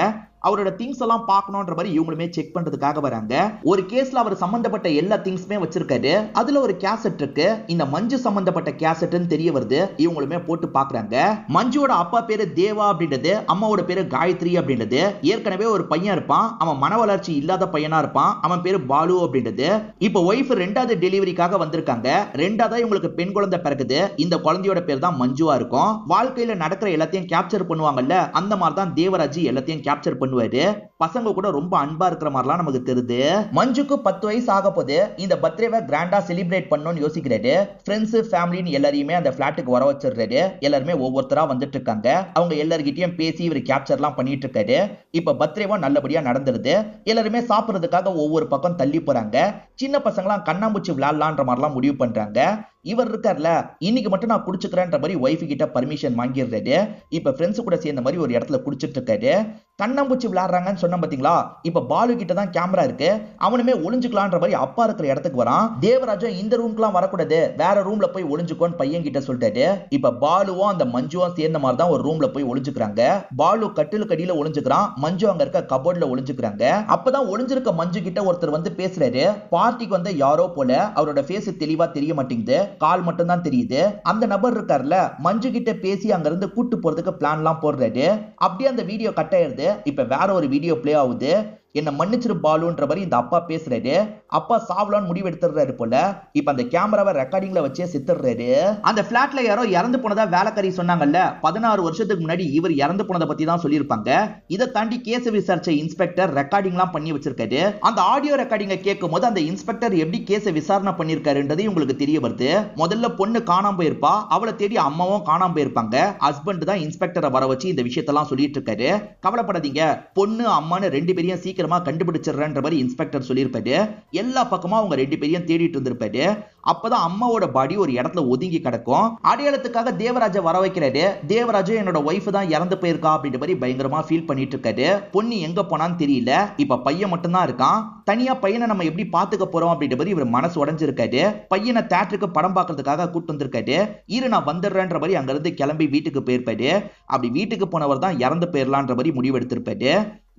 அவரோட திங்ஸ் எல்லாம் பார்க்கணும்ன்ற மாதிரி இவங்களுமே செக் பண்றதுக்காக வராங்க. ஒரு கேஸ்ல அவர் சம்பந்தப்பட்ட எல்லா திங்ஸ்மே வச்சிருக்காரு. அதுல ஒரு கேசட் இருக்கு. இந்த மஞ்சு சம்பந்தப்பட்ட கேசட்னு தெரிய வருது. இவங்களுமே போட்டு பாக்குறாங்க. மஞ்சுவோட அப்பா பேரு தேவா அப்படின்றது, அம்மாவோட பேரு காயத்ரி அப்படின்றது. ஏற்கனவே ஒரு பையன் இருப்பான். அவன் மன வளர்ச்சி இல்லாத பையனா இருப்பான். அவன் பேரு பாலு அப்படின்றது. இப்ப ஒய்ஃப் ரெண்டாவது டெலிவரிக்காக வந்திருக்காங்க. ரெண்டாவதா இவங்களுக்கு பெண் குழந்தை பிறகுது. இந்த குழந்தையோட பேர் தான் மஞ்சுவா இருக்கும். வாழ்க்கையில நடக்கிற எல்லாத்தையும் கேப்சர் பண்ணுவாங்கல்ல, அந்த மாதிரி தான் தேவராஜ் எல்லாத்தையும் கேப்சர் பண்ணுவாரு. பசங்க கூட ரொம்ப அன்பா இருக்கிற மாதிரிலாம் நமக்கு தெரியுது. மஞ்சுக்கு 10 வயசு ஆக போது. இந்த பர்த்டேவை கிராண்டா செலிப்ரேட் பண்ணணும்னு யோசிக்கிறாரு. ஃப்ரெண்ட்ஸ் ஃபேமிலின்னு எல்லாரையுமே அந்த பிளாட்டுக்கு வர வச்சிடுறாரு. எல்லாருமே ஒவ்வொருத்தரா வந்துட்டு இருக்காங்க. அவங்க எல்லார்கிட்டயும் பேசி இவர் கேப்சர்லாம் பண்ணிட்டு இருக்காரு. இப்ப பர்த்டேவும் நல்லபடியா நடந்துருது. எல்லாருமே சாப்பிடுறதுக்காக ஒவ்வொரு பக்கம் தள்ளி போறாங்க. சின்ன பசங்களாம் கண்ணாம்பூச்சி விளையாடலான்ற மாதிரிலாம் முடிவு பண்றாங்க. இவர் இருக்கார்ல, இன்னைக்கு மட்டும் நான் குடிச்சுக்கிறேன்ற மாதிரி ஒய்ஃப் கிட்ட பர்மிஷன் வாங்கிடுறாரு. இப்ப ஃப்ரெண்ட்ஸ் கூட சேர்ந்த மாதிரி ஒரு இடத்துல குடிச்சிட்டு இருக்காரு. கண்ணாம்பூச்சி விளையாடுறாங்கன்னு சொன்ன பாத்தீங்களா, இப்ப பாலு கிட்ட தான் கேமரா இருக்கு. அவனுமே ஒளிஞ்சுக்கலான்ற மாதிரி அப்பா இருக்கிற இடத்துக்கு வரான். தேவராஜும் இந்த ரூம்க்குலாம் வரக்கூடாது, வேற ரூம்ல போய் ஒளிஞ்சுக்கோன்னு பையன் கிட்ட சொல்லிட்டாரு. இப்ப பாலுவும் அந்த மஞ்சுவும் சேர்ந்த மாதிரி தான் ஒரு ரூம்ல போய் ஒளிஞ்சுக்கிறாங்க. பாலு கட்டிலுக்கு அடியில ஒளிஞ்சுக்கிறான். மஞ்சு அங்க இருக்க கபோர்ட்ல ஒளிஞ்சுக்கிறாங்க. அப்பதான் ஒளிஞ்சிருக்க மஞ்சு கிட்ட ஒருத்தர் வந்து பேசுறாரு. பார்ட்டிக்கு வந்த யாரோ போல, அவரோட ஃபேஸ் தெளிவா தெரிய மாட்டேங்குது, கால் மட்டும் தான் தெரியுது. அந்த நபர் இருக்கார்ல, மஞ்சு கிட்ட பேசி அங்க இருந்து கூட்டு போறதுக்கு பிளான் எல்லாம் போடுறாரு. அப்படியே அந்த வீடியோ கட் ஆயிருது. இப்ப வேற ஒரு வீடியோ பிளே ஆகுது. என்ன மன்னிச்சிரு பாலுன்ற மாதிரி இந்த அப்பா பேசுறாரு. அப்பா சாவலான்னு முடிவு எடுத்துறாரு போல. இப்ப அந்த கேமராவை ரெக்கார்டிங்ல வச்சே சித்துறாரு. அந்த பிளாட்ல யாரோ இறந்து போனதா வேலைக்காரி சொன்னாங்கல்ல, 16 வருஷத்துக்கு முன்னாடி இவர் இறந்து போனதை பத்தி தான் சொல்லியிருப்பாங்க. இதை தாண்டி கேஸ் விசாரிச்ச இன்ஸ்பெக்டர் ரெக்கார்டிங்லாம் பண்ணி வச்சிருக்காரு. அந்த ஆடியோ ரெக்கார்டிங்க கேட்கும் போது அந்த இன்ஸ்பெக்டர் எப்படி கேஸை விசாரணை பண்ணிருக்காருன்றது உங்களுக்கு தெரிய வருது. முதல்ல பொண்ணு காணாம போயிருப்பா, அவளை தேடி அம்மாவும் காணாம போயிருப்பாங்க. ஹஸ்பண்ட் தான் இன்ஸ்பெக்டரை வர வச்சு இந்த விஷயத்தெல்லாம் சொல்லிட்டு இருக்காரு. கவலைப்படாதீங்க, பொண்ணு அம்மான்னு ரெண்டு பேரையும் சீக்கிரமா கண்டுபிடிச்சிடுறன்ற மாதிரி இன்ஸ்பெக்டர் சொல்லியிருப்பாரு. எல்லா பக்கமா அவங்க ரெண்டு பேரையும் தேடிட்டு இருந்திருப்பாரு. அப்பதான் அம்மாவோட பாடி ஒரு இடத்துல ஒதுங்கி கிடக்கும். அடையாளத்துக்காக தேவராஜ வர வைக்கிறாரு. தேவராஜ் என்னோட ஒய்ஃப் தான் இறந்து போயிருக்கா அப்படின்ற மாதிரி பயங்கரமா ஃபீல் பண்ணிட்டு இருக்காரு. பொண்ணு எங்க போனான்னு தெரியல. இப்ப பையன் மட்டும் தான் இருக்கான். தனியா பையனை நம்ம எப்படி பாத்துக்க போறோம் அப்படின்ற மாதிரி இவர் மனசு உடைஞ்சிருக்காரு. பையனை தியேட்டருக்கு படம் பார்க்கறதுக்காக கூட்டு வந்திருக்காரு. இரு நான் வந்துடுறேன்ற மாதிரி அங்க இருந்து கிளம்பி வீட்டுக்கு போயிருப்பாரு. அப்படி வீட்டுக்கு போனவர் தான் இறந்து போயிடலான்ற மாதிரி முடிவு எடுத்திருப்பாரு.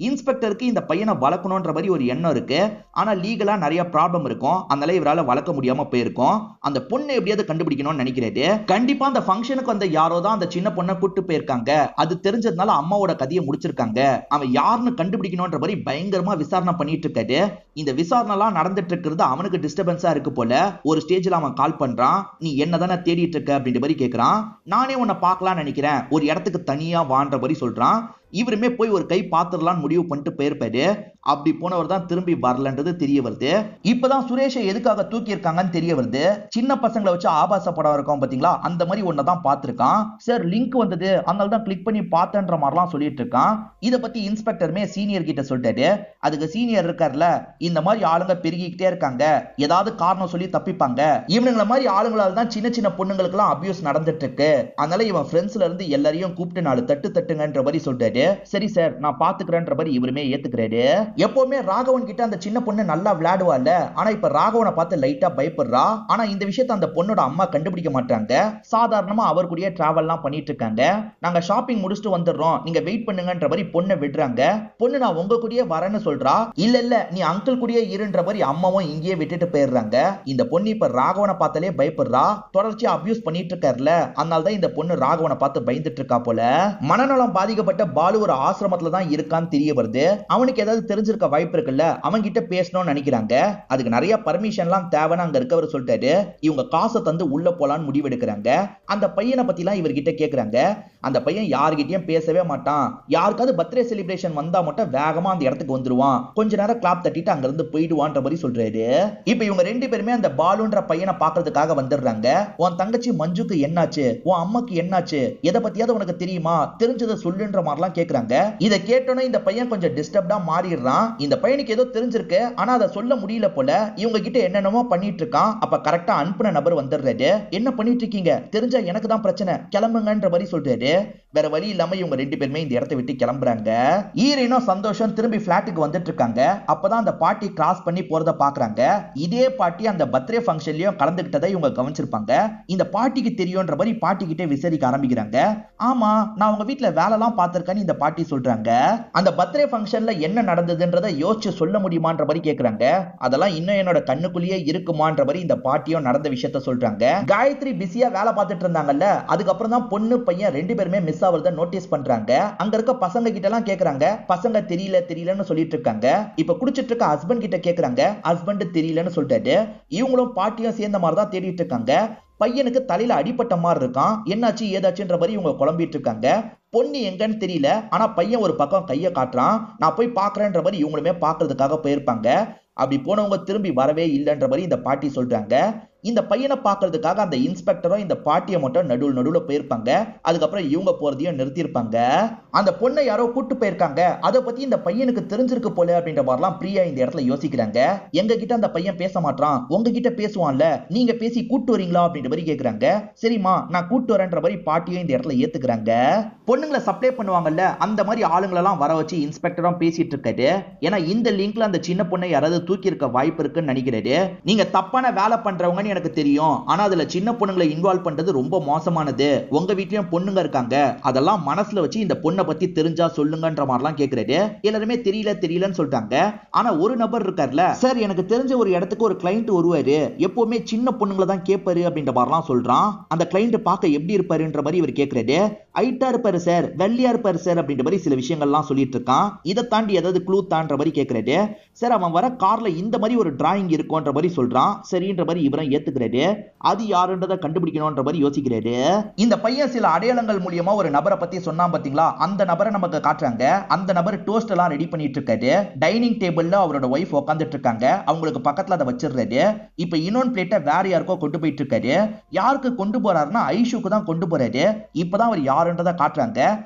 இன்ஸ்பெக்டருக்கு இந்த பையனை வளர்க்கணும்ன்ற மாதிரி ஒரு எண்ணம் இருக்கு. ஆனா லீகலா நிறைய ப்ராப்ளம் இருக்கும். அதனால இவரால வளர்க்க முடியாம போயிருக்கும். அந்த பொண்ணை எப்படியாவது கண்டுபிடிக்கணும்னு நினைக்கிறாரு. கண்டிப்பா அந்த ஃபங்க்ஷனுக்கு வந்த யாரோ தான் அந்த சின்ன பொண்ணை கூட்டு போயிருக்காங்க. அது தெரிஞ்சதுனால அம்மாவோட கதையை முடிச்சிருக்காங்க. அவன் யாருன்னு கண்டுபிடிக்கணும்ன்ற மாதிரி பயங்கரமா விசாரணை பண்ணிட்டு இருக்காரு. இந்த விசாரணை எல்லாம் நடந்துட்டு இருக்கிறது அவனுக்கு டிஸ்டர்பன்ஸா இருக்கு போல. ஒரு ஸ்டேஜ்ல அவன் கால் பண்றான். நீ என்னதானே தேடிட்டு இருக்க அப்படின்ற மாதிரி கேட்கறான். நானே உன்னை பார்க்கலாம்னு நினைக்கிறேன், ஒரு இடத்துக்கு தனியா வான்ற மாதிரி சொல்றான். இவருமே போய் ஒரு கை பாத்துடலான்னு முடிவு பண்ணிட்டு போயிருப்பாரு. அப்படி போனவர் தான் திரும்பி வரலன்றது தெரிய வருது. இப்பதான் சுரேஷை எதுக்காக தூக்கி இருக்காங்கன்னு தெரிய வருது. சின்ன பசங்களை வச்சு ஆபாச படம் இருக்கும் பாத்தீங்களா, அந்த மாதிரி ஒன்னதான் பார்த்திருக்கான். சார் லிங்க் வந்தது, அதனால தான் கிளிக் பண்ணி பார்த்தன்ற மாதிரிலாம் சொல்லிட்டு இருக்கான். இதை பத்தி இன்ஸ்பெக்டருமே சீனியர் கிட்ட சொல்லிட்டாரு. அதுக்கு சீனியர் இருக்கார்ல, இந்த மாதிரி ஆளுங்க பெருகிக்கிட்டே இருக்காங்க, ஏதாவது காரணம் சொல்லி தப்பிப்பாங்க. இவனுங்களை மாதிரி ஆளுங்களால தான் சின்ன சின்ன பொண்ணுங்களுக்கு எல்லாம் அபியூஸ் நடந்துட்டு இருக்கு. அதனால இவன் ஃப்ரெண்ட்ஸ்ல இருந்து எல்லாரையும் கூப்பிட்டு 4 தட்டு தட்டுங்கன்ற மாதிரி சொல்லிட்டாரு. சரி சார் நான் பாத்துக்கிறேன்ற மாதிரி இவருமே ஏத்துக்கிறாரு. எப்பவுமே ராகவன் கிட்ட அந்த சின்ன பொண்ணு நல்லா விளையாடுவாள்ல, ஆனா இப்ப ராகவனை பார்த்து லைட்டா பயப்படுறா. ஆனா இந்த விஷயத்தை அந்த பொண்ணோட அம்மா கண்டுபிடிக்க மாட்டாங்க. சாதாரணமா அவர் கூடயே டிராவல்லாம் பண்ணிட்டு இருக்காங்க. நாங்க ஷாப்பிங் முடிச்சுட்டு வந்துடுறோம், நீங்க வெயிட் பண்ணுங்கன்ற மாதிரி பொண்ணை விடுறாங்க. பொண்ணு நான் உங்க கூடயே வரேன்னு சொல்றா. இல்ல இல்ல நீ அங்கிள் கூடயே இருன்ற மாதிரி அம்மாவும் இங்கேயே விட்டுட்டு போயிடுறாங்க. இந்த பொண்ணு இப்ப ராகவனை பார்த்தாலே பயப்படுறா. தொடர்ச்சியா அபியூஸ் பண்ணிட்டு இருக்காருல, அதனாலதான் இந்த பொண்ணு ராகவனை பார்த்து பயந்துட்டு இருக்கா போல. மனநலம் பாதிக்கப்பட்ட பாலு ஒரு ஆசிரமத்துல தான் இருக்கான்னு தெரிய வருது. அவனுக்கு ஏதாவது தெரிஞ்சிருக்க வாய்ப்பு இருக்குல்ல, அவங்க கிட்ட பேசணும்னு நினைக்கிறாங்க. அதுக்கு நிறைய பர்மிஷன்லாம் தேவைன்னு அங்க இருக்கவர் சொல்லிட்டாரு. இவங்க காசை தந்து உள்ள போலான்னு முடிவு எடுக்கிறாங்க. அந்த பையனை பத்தி எல்லாம் இவர்கிட்ட கேக்குறாங்க. அந்த பையன் யாருகிட்டயும் பேசவே மாட்டான். யாருக்காவது பர்த்டே செலிப்ரேஷன் வந்தா மட்டும் வேகமா அந்த இடத்துக்கு வந்துருவான். கொஞ்ச நேரம் கிளாப் தட்டிட்டு அங்க இருந்து போயிடுவான்ற மாதிரி சொல்றாரு. இப்ப இவங்க ரெண்டு பேருமே அந்த பாலுன்ற பையனை பாக்குறதுக்காக வந்துடுறாங்க. உன் தங்கச்சி மஞ்சுக்கு என்னாச்சு, உன் அம்மாக்கு என்னாச்சு, எதை பத்தியாவது உனக்கு தெரியுமா, தெரிஞ்சதை சொல்லுன்ற மாதிரிலாம் கேக்குறாங்க. இதை கேட்டோன்னே இந்த பையன் கொஞ்சம் டிஸ்டர்ப்டா மாறிடுறான். இந்த பையனுக்கு ஏதோ தெரிஞ்சிருக்கு, ஆனா அதை சொல்ல முடியல போல. இவங்க கிட்ட என்னென்னமோ பண்ணிட்டு இருக்கான். அப்ப கரெக்டா அனுப்புன நபர் வந்துடுறாரு. என்ன பண்ணிட்டு இருக்கீங்க, தெரிஞ்சா எனக்கு தான் பிரச்சனை, கிளம்புங்கன்ற மாதிரி சொல்றாரு. வேற வழி இல்லாம இவங்க ரெண்டு பேருமே இந்த இடத்தை விட்டு கிளம்புறாங்க. ஈரனும் சந்தோஷம் திரும்பி பிளாட்டுக்கு வந்துட்டு இருக்காங்க. அப்பதான் அந்த பாட்டி கிராஸ் பண்ணி போறத பாக்குறாங்க. இதே பாட்டி அந்த பர்த்டே ஃபங்க்ஷன்லயும் கலந்துகிட்டதை இவங்க கவனிச்சிருப்பாங்க. இந்த பாட்டிக்கு தெரியும்ன்ற மாதிரி பாட்டி கிட்டே விசாரிக்க ஆரம்பிக்கிறாங்க. ஆமா, நான் உங்க வீட்டுல வேலைலாம் பார்த்திருக்கேன்னு இந்த பாட்டி சொல்றாங்க. அந்த பர்த்டே ஃபங்க்ஷன்ல என்ன நடந்ததுன்றதை யோசிச்சு சொல்ல முடியுமான்ற மாதிரி கேக்குறாங்க. அதெல்லாம் இன்னும் என்னோட கண்ணுக்குள்ளேயே இருக்குமான்ற மாதிரி இந்த பாட்டியும் நடந்த விஷயத்த சொல்றாங்க. காயத்ரி பிஸியா வேலை பார்த்துட்டு இருந்தாங்கல்ல, அதுக்கப்புறம் தான் பொண்ணு பையன் ரெண்டு பேருமே மிஸ் ஆகுறத நோட்டீஸ் பண்றாங்க. அங்க இருக்க பசங்க கிட்ட எல்லாம் கேக்குறாங்க. பசங்க தெரியலன்னு சொல்லிட்டு இருக்காங்க. இப்ப குடிச்சிட்டு இருக்க ஹஸ்பண்ட் கிட்ட கேக்குறாங்க. ஹஸ்பண்ட் தெரியலன்னு சொல்லிட்டாரு. இவங்களும் பாட்டியும் சேர்ந்த மாதிரி தான் தேடிட்டு இருக்காங்க. பையனுக்கு தலையில அடிபட்ட மாதிரி இருக்கான். என்னாச்சு ஏதாச்சுன்ற மாதிரி இவங்க குழம்பிட்டு இருக்காங்க. பொண்ணு எங்கன்னு தெரியல. ஆனா பையன் ஒரு பக்கம் கைய காட்டுறான். நான் போய் பாக்குறேன்ற மாதிரி இவங்களுமே பாக்குறதுக்காக போயிருப்பாங்க. அப்படி போனவங்க திரும்பி வரவே இல்லைன்ற மாதிரி இந்த பாட்டி சொல்றாங்க. இந்த பையனை பாக்குறதுக்காக அந்த இன்ஸ்பெக்டரும் இந்த பாட்டியை மட்டும் நடுவுல போயிருப்பாங்க. அதுக்கப்புறம் இவங்க போறதையும் நிறுத்திருப்பாங்க. அந்த பொண்ணை யாரோ கூட்டு போயிருக்காங்க. அதை பத்தி இந்த பையனுக்கு தெரிஞ்சிருக்கு போல அப்படின்ற மாதிரிலாம் பிரியா இந்த இடத்துல யோசிக்கிறாங்க. எங்க கிட்ட அந்த பையன் பேச மாட்டான், உங்ககிட்ட பேசுவான்ல, நீங்க பேசி கூட்டு வரீங்களா அப்படின்ற மாதிரி கேக்குறாங்க. சரிம்மா, நான் கூட்டு வரேன்ற மாதிரி பாட்டியும் இந்த இடத்துல ஏத்துக்கிறாங்க. பொண்ணுங்களை சப்ளை பண்ணுவாங்கல்ல, அந்த மாதிரி ஆளுங்களெல்லாம் வர வச்சு இன்ஸ்பெக்டரும் பேசிட்டு இருக்காரு. ஏன்னா இந்த லிங்க்ல அந்த சின்ன பொண்ணை யாராவது தூக்கி இருக்க வாய்ப்பு இருக்குன்னு நினைக்கிறாரு. நீங்க தப்பான வேலை பண்றவங்க எனக்கு தெரியும். ஆனா அதுல சின்ன பொண்ணுங்களை இன்வால்வ் பண்றது ரொம்ப மோசமானது. உங்க வீட்லயும் பொண்ணுங்க இருக்காங்க. அதெல்லாம் மனசுல வச்சு இந்த பொண்ணை பத்தி தெரிஞ்சா சொல்லுங்கன்ற மாதிரிலாம் கேக்குறாரு. எல்லாருமே தெரியலன்னு சொல்லிட்டாங்க. ஆனா ஒரு நபர் இருக்கார்ல, சார் எனக்கு தெரிஞ்ச ஒரு இடத்துக்கு ஒரு கிளைண்ட் வருவாரு, எப்பவுமே சின்ன பொண்ணுங்களை தான் கேட்பாரு அப்படின்ற மாதிரிலாம் சொல்றான். அந்த கிளைண்ட் பார்க்க எப்படி இருப்பாருன்ற மாதிரி இவர் கேக்குறாரு. ஹைட்டா இருப்பாரு சார், வெள்ளையா இருப்பாரு சார் அப்படின்ற மாதிரி சில விஷயங்கள்லாம் சொல்லிட்டு இருக்கான். இதை தாண்டி ஏதாவது க்ளூ தான்ற மாதிரி கேக்குறாரு. சார் அவன் வர கார்ல இந்த மாதிரி ஒரு டிராயிங் இருக்கும்ன்ற மாதிரி சொல்றான். சரின்ற மாதிரி இவரும் ஏத்துக்கிறாரு. அது யாருன்றதை கண்டுபிடிக்கணும்ன்ற மாதிரி யோசிக்கிறாரு. இந்த பையன் சில அடையாளங்கள் மூலியமா ஒரு நபரை பத்தி சொன்னான் பாத்தீங்களா, அந்த நபரை நமக்கு காட்டுறாங்க. அந்த நபர் டோஸ்ட் எல்லாம் ரெடி பண்ணிட்டு இருக்காரு. டைனிங் டேபிள்ல அவரோட ஒய்ஃப் உட்காந்துட்டு இருக்காங்க. அவங்களுக்கு பக்கத்துல அதை வச்சிடுறாரு. இப்ப இன்னொன்னு பிளேட்டை வேற யாருக்கோ கொண்டு போயிட்டு இருக்காரு. யாருக்கு கொண்டு போறாருன்னா ஐஷுக்கு தான் கொண்டு போறாரு. இப்பதான் அவர் யாருன்றதை காட்டுறாங்க.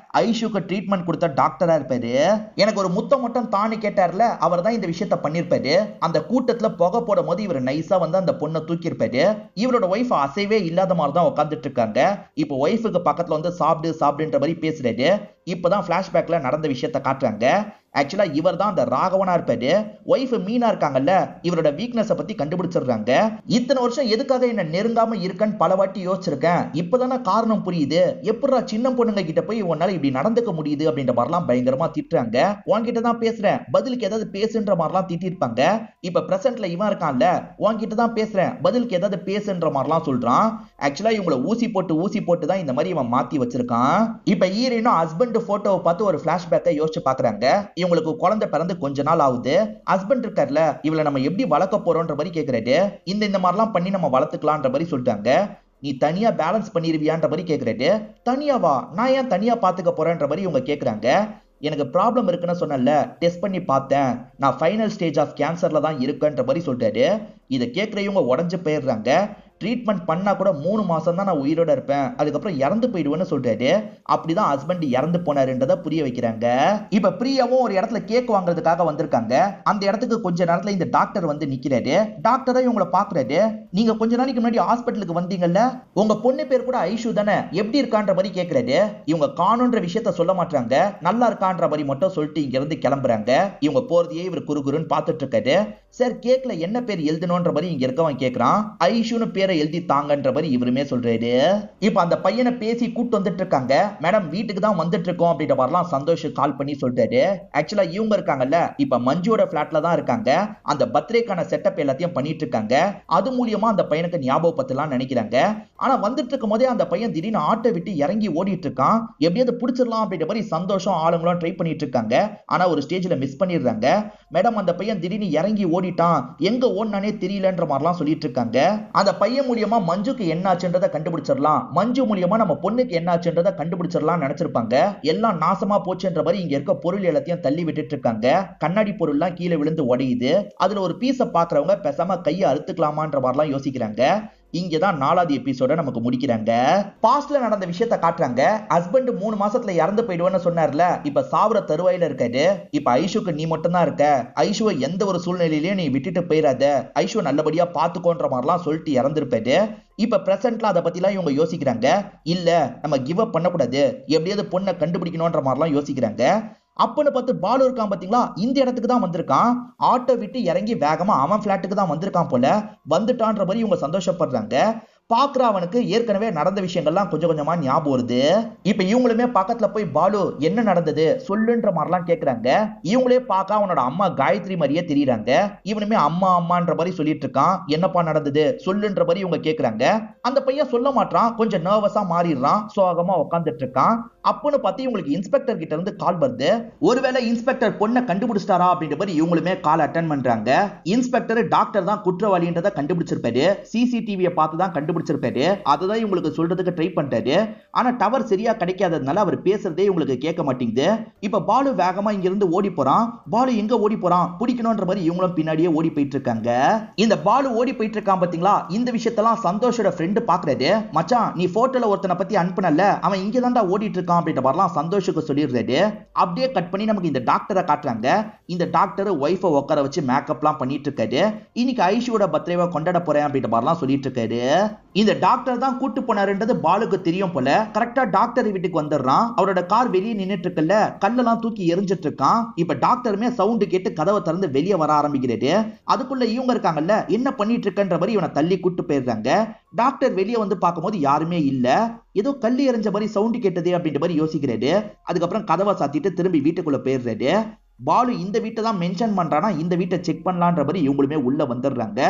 ஐஷுக்கு ட்ரீட்மெண்ட் கொடுத்த டாக்டரா இருப்பாரு. எனக்கு ஒரு முத்தம் மட்டும் தானு கேட்டார்ல, அவர் தான் இந்த விஷயத்த பண்ணிருப்பாரு. அந்த கூட்டத்துல புகை போடும் போது இவர் நைஸா வந்து அந்த பொண்ணை தூக்கி இருப்பாரு. இவரோட ஒய்ஃப் அசைவே இல்லாத மாதிரி தான் உட்காந்துட்டு இருக்காங்க. இப்போ ஒய்ஃபுக்கு பக்கத்துல வந்து சாப்பிடுன்ற மாதிரி பேசுறாரு. இப்பதான் பிளாஷ்பேக்ல நடந்த விஷயத்த காட்டுறாங்க. ஆக்சுவலா இவர் தான் அந்த ராகவனா இருப்பாரு. ஒய்ஃப் மீனா இருக்காங்கல்ல, இவரோட வீக்னஸ் பத்தி கண்டுபிடிச்சிடுறாங்க. இத்தனை வருஷம் எதுக்காக என்ன நெருங்காம இருக்கன்னு பல வாட்டி யோசிச்சிருக்கேன். இப்பதானே காரணம் புரியுது. எப்படா சின்ன பொண்ணுங்க கிட்ட போய் உன்னால இப்படி நடந்துக்க முடியுது அப்படின்ற மாதிரிலாம் பயங்கரமா திட்டுறாங்க. உன்கிட்ட தான் பேசுறேன், பதிலுக்கு ஏதாவது பேசுன்ற மாதிரிலாம் திட்டிருப்பாங்க. இப்ப பிரசன்ட்ல இவன் இருக்கான்ல, உன்கிட்ட தான் பேசுறேன், பதிலுக்கு ஏதாவது பேசுன்ற மாதிரிலாம் சொல்றான். ஆக்சுவலா இவங்களை ஊசி போட்டு தான் இந்த மாதிரி இவன் மாத்தி வச்சிருக்கான். இப்ப ஈரனும் ஹஸ்பண்ட் போட்டோவை பார்த்து ஒரு பிளாஷ்பேக்கை யோசிச்சு பாக்குறாங்க. இவங்களுக்கு குழந்தை பிறந்து கொஞ்ச நாள் ஆகுது. ஹஸ்பண்ட் இருக்கார்ல, இவளை நம்ம எப்படி வளர்க்க போறோம்ன்ற மாதிரி கேக்குறாரு. இந்த மாதிரிலாம் பண்ணி நம்ம வளர்த்துக்கலாம்ன்ற மாதிரி சொல்லிட்டாங்க. நீ தனியா பேலன்ஸ் பண்ணிருவியான்ற மாதிரி கேக்குறாரு. தனியாவா? நான் ஏன் தனியா பாத்துக்க போறேன்ற மாதிரி இவங்க கேக்குறாங்க. எனக்கு ப்ராப்ளம் இருக்குன்னு சொன்னல, டெஸ்ட் பண்ணி பார்த்தேன், நான் ஃபைனல் ஸ்டேஜ் ஆஃப் கேன்சர்ல தான் இருக்குன்ற மாதிரி சொல்றாரு. இதை கேட்கிறவங்க உடஞ்சு போயிடுறாங்க. ட்ரீட்மெண்ட் பண்ணா கூட 3 மாசம் தான் நான் உயிரோட இருப்பேன், அதுக்கப்புறம் இறந்து போயிடுவேன்னு சொல்றாரு. அப்படிதான் ஹஸ்பண்ட் இறந்து போனாருன்றதை புரிய வைக்கிறாங்க. இப்ப பிரியாவும் ஒரு இடத்துல கேக் வாங்குறதுக்காக வந்திருக்காங்க. அந்த இடத்துக்கு கொஞ்ச நேரத்துல இந்த டாக்டர் வந்து நிக்கிறாரு. டாக்டரை இவங்களை பாக்குறாரு. நீங்க கொஞ்ச நாளைக்கு முன்னாடி ஹாஸ்பிட்டலுக்கு வந்தீங்கல்ல, உங்க பொண்ணு பேர் கூட ஐஷு தானே, எப்படி இருக்கான்ற மாதிரி கேக்குறாரு. இவங்க காணுன்ற விஷயத்த சொல்ல மாட்டாங்க, நல்லா இருக்கான்ற மாதிரி மட்டும் சொல்லிட்டு இங்க இருந்து கிளம்புறாங்க. இவங்க போறதையே இவர் குறுகுறுன்னு பார்த்துட்டு இருக்காரு. சார் கேக்ல என்ன பேர் எழுதணும்ன்ற மாதிரி இங்க இருக்கவன் கேக்குறான். ஐஷுன்னு பேரை எழுதி தாங்கன்ற மாதிரி இவருமே சொல்றாரு. இப்ப அந்த பையனை பேசி கூட்டு வந்துட்டு இருக்காங்க. மேடம் வீட்டுக்கு தான் வந்துட்டு இருக்கோம் அப்படின்ற மாதிரிலாம் சந்தோஷ் கால் பண்ணி சொல்றாரு. ஆக்சுவலா இவங்க இருக்காங்கல்ல, இப்ப மஞ்சுவோட பிளாட்ல தான் இருக்காங்க. அந்த பர்த்டேக்கான செட்டப் எல்லாத்தையும் பண்ணிட்டு இருக்காங்க. அது மூலியமா அந்த பையனுக்கு ஞாபகப்படுத்தலாம் நினைக்கிறாங்க. ஆனா வந்துட்டு இருக்கும் போதே அந்த பையன் திடீர்னு ஆட்டை விட்டு இறங்கி ஓடிட்டு இருக்கான். எப்படியாவது பிடிச்சிடலாம் அப்படின்ற மாதிரி சந்தோஷம் ஆளுங்களும் ட்ரை பண்ணிட்டு இருக்காங்க. ஆனா ஒரு ஸ்டேஜ்ல மிஸ் பண்ணிடுறாங்க. மேடம் அந்த பையன் திடீர்னு இறங்கி ஓடிட்டான், எங்க ஓடுனானே தெரியலன்ற மாதிரிலாம் சொல்லிட்டு இருக்காங்க. அந்த பையன் மூலியமா மஞ்சுக்கு என்ன ஆச்சுன்றதை கண்டுபிடிச்சிடலாம், மஞ்சு மூலியமா நம்ம பொண்ணுக்கு என்ன ஆச்சுன்றதை கண்டுபிடிச்சிடலாம் நினைச்சிருப்பாங்க. எல்லாம் நாசமா போச்சுன்ற மாதிரி இங்க இருக்க பொருள் எல்லாத்தையும் தள்ளி விட்டுட்டு இருக்காங்க. கண்ணாடி பொருள்லாம் கீழே விழுந்து உடையுது. அதுல ஒரு பீஸை பாக்குறவங்க பேசாம கையை அறுத்துக்கலாமான்ற மாதிரிலாம் யோசிக்கிறாங்க. இங்கதான் 4வது எபிசோட நமக்கு முடிக்கிறாங்க. பாஸ்ட்ல நடந்த விஷயத்த காட்டுறாங்க. ஹஸ்பண்ட் 3 மாசத்துல இறந்து போயிடுவேன்னு சொன்னார்ல, இப்ப சாவர தருவாயில இருக்காரு. இப்ப ஐஷுக்கு நீ மட்டும் தான் இருக்க, ஐஷுவை எந்த ஒரு சூழ்நிலையிலயும் நீ விட்டுட்டு போயிடாத, ஐஷுவை நல்லபடியா பாத்துக்கோன்ற மாதிரிலாம் சொல்லிட்டு இறந்துருப்பாரு. இப்ப பிரசன்ட்ல அதை பத்திலாம் இவங்க யோசிக்கிறாங்க. இல்ல நம்ம கிவ் அப் பண்ணக்கூடாது, எப்படியாவது பொண்ணை கண்டுபிடிக்கணும்ன்ற மாதிரிலாம் யோசிக்கிறாங்க. அப்பன்னு பார்த்து பாலு இருக்கான் பாத்தீங்களா, இந்த இடத்துக்கு தான் வந்திருக்கான். ஆட்டோ விட்டு இறங்கி வேகமா அவன் பிளாட்டுக்கு தான் வந்திருக்கான் போல. வந்துட்டான்ற மாதிரி இவங்க சந்தோஷப்படுறாங்க. பாக்குற அவனுக்கு ஏற்கனவே நடந்த விஷயங்கள்லாம் கொஞ்சம் கொஞ்சமா ஞாபகம் வருது. இப்ப இவங்களுமே பக்கத்துல போய் பாலு என்ன நடந்தது சொல்லுன்ற மாதிரிலாம் கேக்குறாங்க. இவங்களே பார்க்க அவனோட அம்மா காயத்ரி மாதிரியே தெரியுறாங்க. இவனுமே அம்மா அம்மான்ற மாதிரி சொல்லிட்டு இருக்கான். என்னப்பா நடந்தது சொல்லுன்ற மாதிரி இவங்க கேக்குறாங்க. அந்த பையன் சொல்ல மாட்டான், கொஞ்சம் நர்வஸா மாறிடுறான், சோகமா உட்காந்துட்டு இருக்கான். அப்பன்னு பார்த்து இவங்களுக்கு இன்ஸ்பெக்டர் கிட்ட இருந்து கால் வருது. ஒருவேளை இன்ஸ்பெக்டர் பொண்ணை கண்டுபிடிச்சிட்டாரா அப்படின்ற மாதிரி இவங்களுமே கால் அட்டன் பண்றாங்க. இன்ஸ்பெக்டர் டாக்டர் தான் குற்றவாளின்றதை கண்டுபிடிச்சிருப்பாரு, சிசிடிவியை பார்த்து தான் கண்டுபிடிச்சிருப்பாரு. அதுதான் இவங்களுக்கு சொல்றதுக்கு ட்ரை பண்றாரு. ஆனா டவர் சரியா கிடைக்காததுனால அவர் பேசுறதே இவங்களுக்கு கேட்க மாட்டேங்குது. இப்ப பாலு வேகமா இங்க இருந்து ஓடி போறான். பாலு எங்க ஓடி போறான் பிடிக்கணும்ன்ற மாதிரி இவங்களும் பின்னாடியே ஓடி போயிட்டு இருக்காங்க. இந்த பாலு ஓடி போயிட்டு இருக்கான் பாத்தீங்களா, இந்த விஷயத்தெல்லாம் சந்தோஷோட ஃப்ரெண்டு பாக்குறாரு. மச்சான் நீ போட்டோல ஒருத்தனை பத்தி அனுப்புனல, அவன் இங்க தான்டா ஓடிட்டு இருக்கான் அப்படின்ற மாதிரிலாம் சந்தோஷுக்கு சொல்லிடுறாரு. அப்படியே கட் பண்ணி நமக்கு இந்த டாக்டரை காட்டுறாங்க. இந்த டாக்டர் ஒய்ஃபை உட்கார வச்சு மேக்கப்லாம் பண்ணிட்டு இருக்காரு. இன்னைக்கு ஐஷுவோட பர்த்டேவை கொண்டாட போறேன் அப்படின்ற மாதிரிலாம் சொல்லிட்டு இருக்காரு. இந்த டாக்டர் தான் கூட்டு போனாருன்றது பாலுக்கு தெரியும் போல. கரெக்டா டாக்டர் வீட்டுக்கு வந்துடுறான். அவரோட கார் வெளியே நின்னுட்டு இருக்குல்ல, கல்லெல்லாம் தூக்கி எரிஞ்சிட்டு இருக்கான். இப்ப டாக்டருமே சவுண்ட் கேட்டு கதவை திறந்து வெளியே வர ஆரம்பிக்கிறாரு. அதுக்குள்ள இவங்க இருக்காங்கல்ல, என்ன பண்ணிட்டு இருக்கன்ற மாதிரி இவனை தள்ளி கூட்டு போயிடுறாங்க. டாக்டர் வெளியே வந்து பார்க்கும்போது யாருமே இல்ல. ஏதோ கல்லி எறிஞ்ச மாதிரி சவுண்ட் கேட்டது அப்படின்ற மாதிரி யோசிக்கிறாரு. அதுக்கப்புறம் கதவை சாத்திட்டு திரும்பி வீட்டுக்குள்ள போயிடுறாரு. பாலு இந்த வீட்டை தான் மென்ஷன் பண்றானா, இந்த வீட்டை செக் பண்ணலான்ற மாதிரி இவங்களுமே உள்ள வந்துடுறாங்க.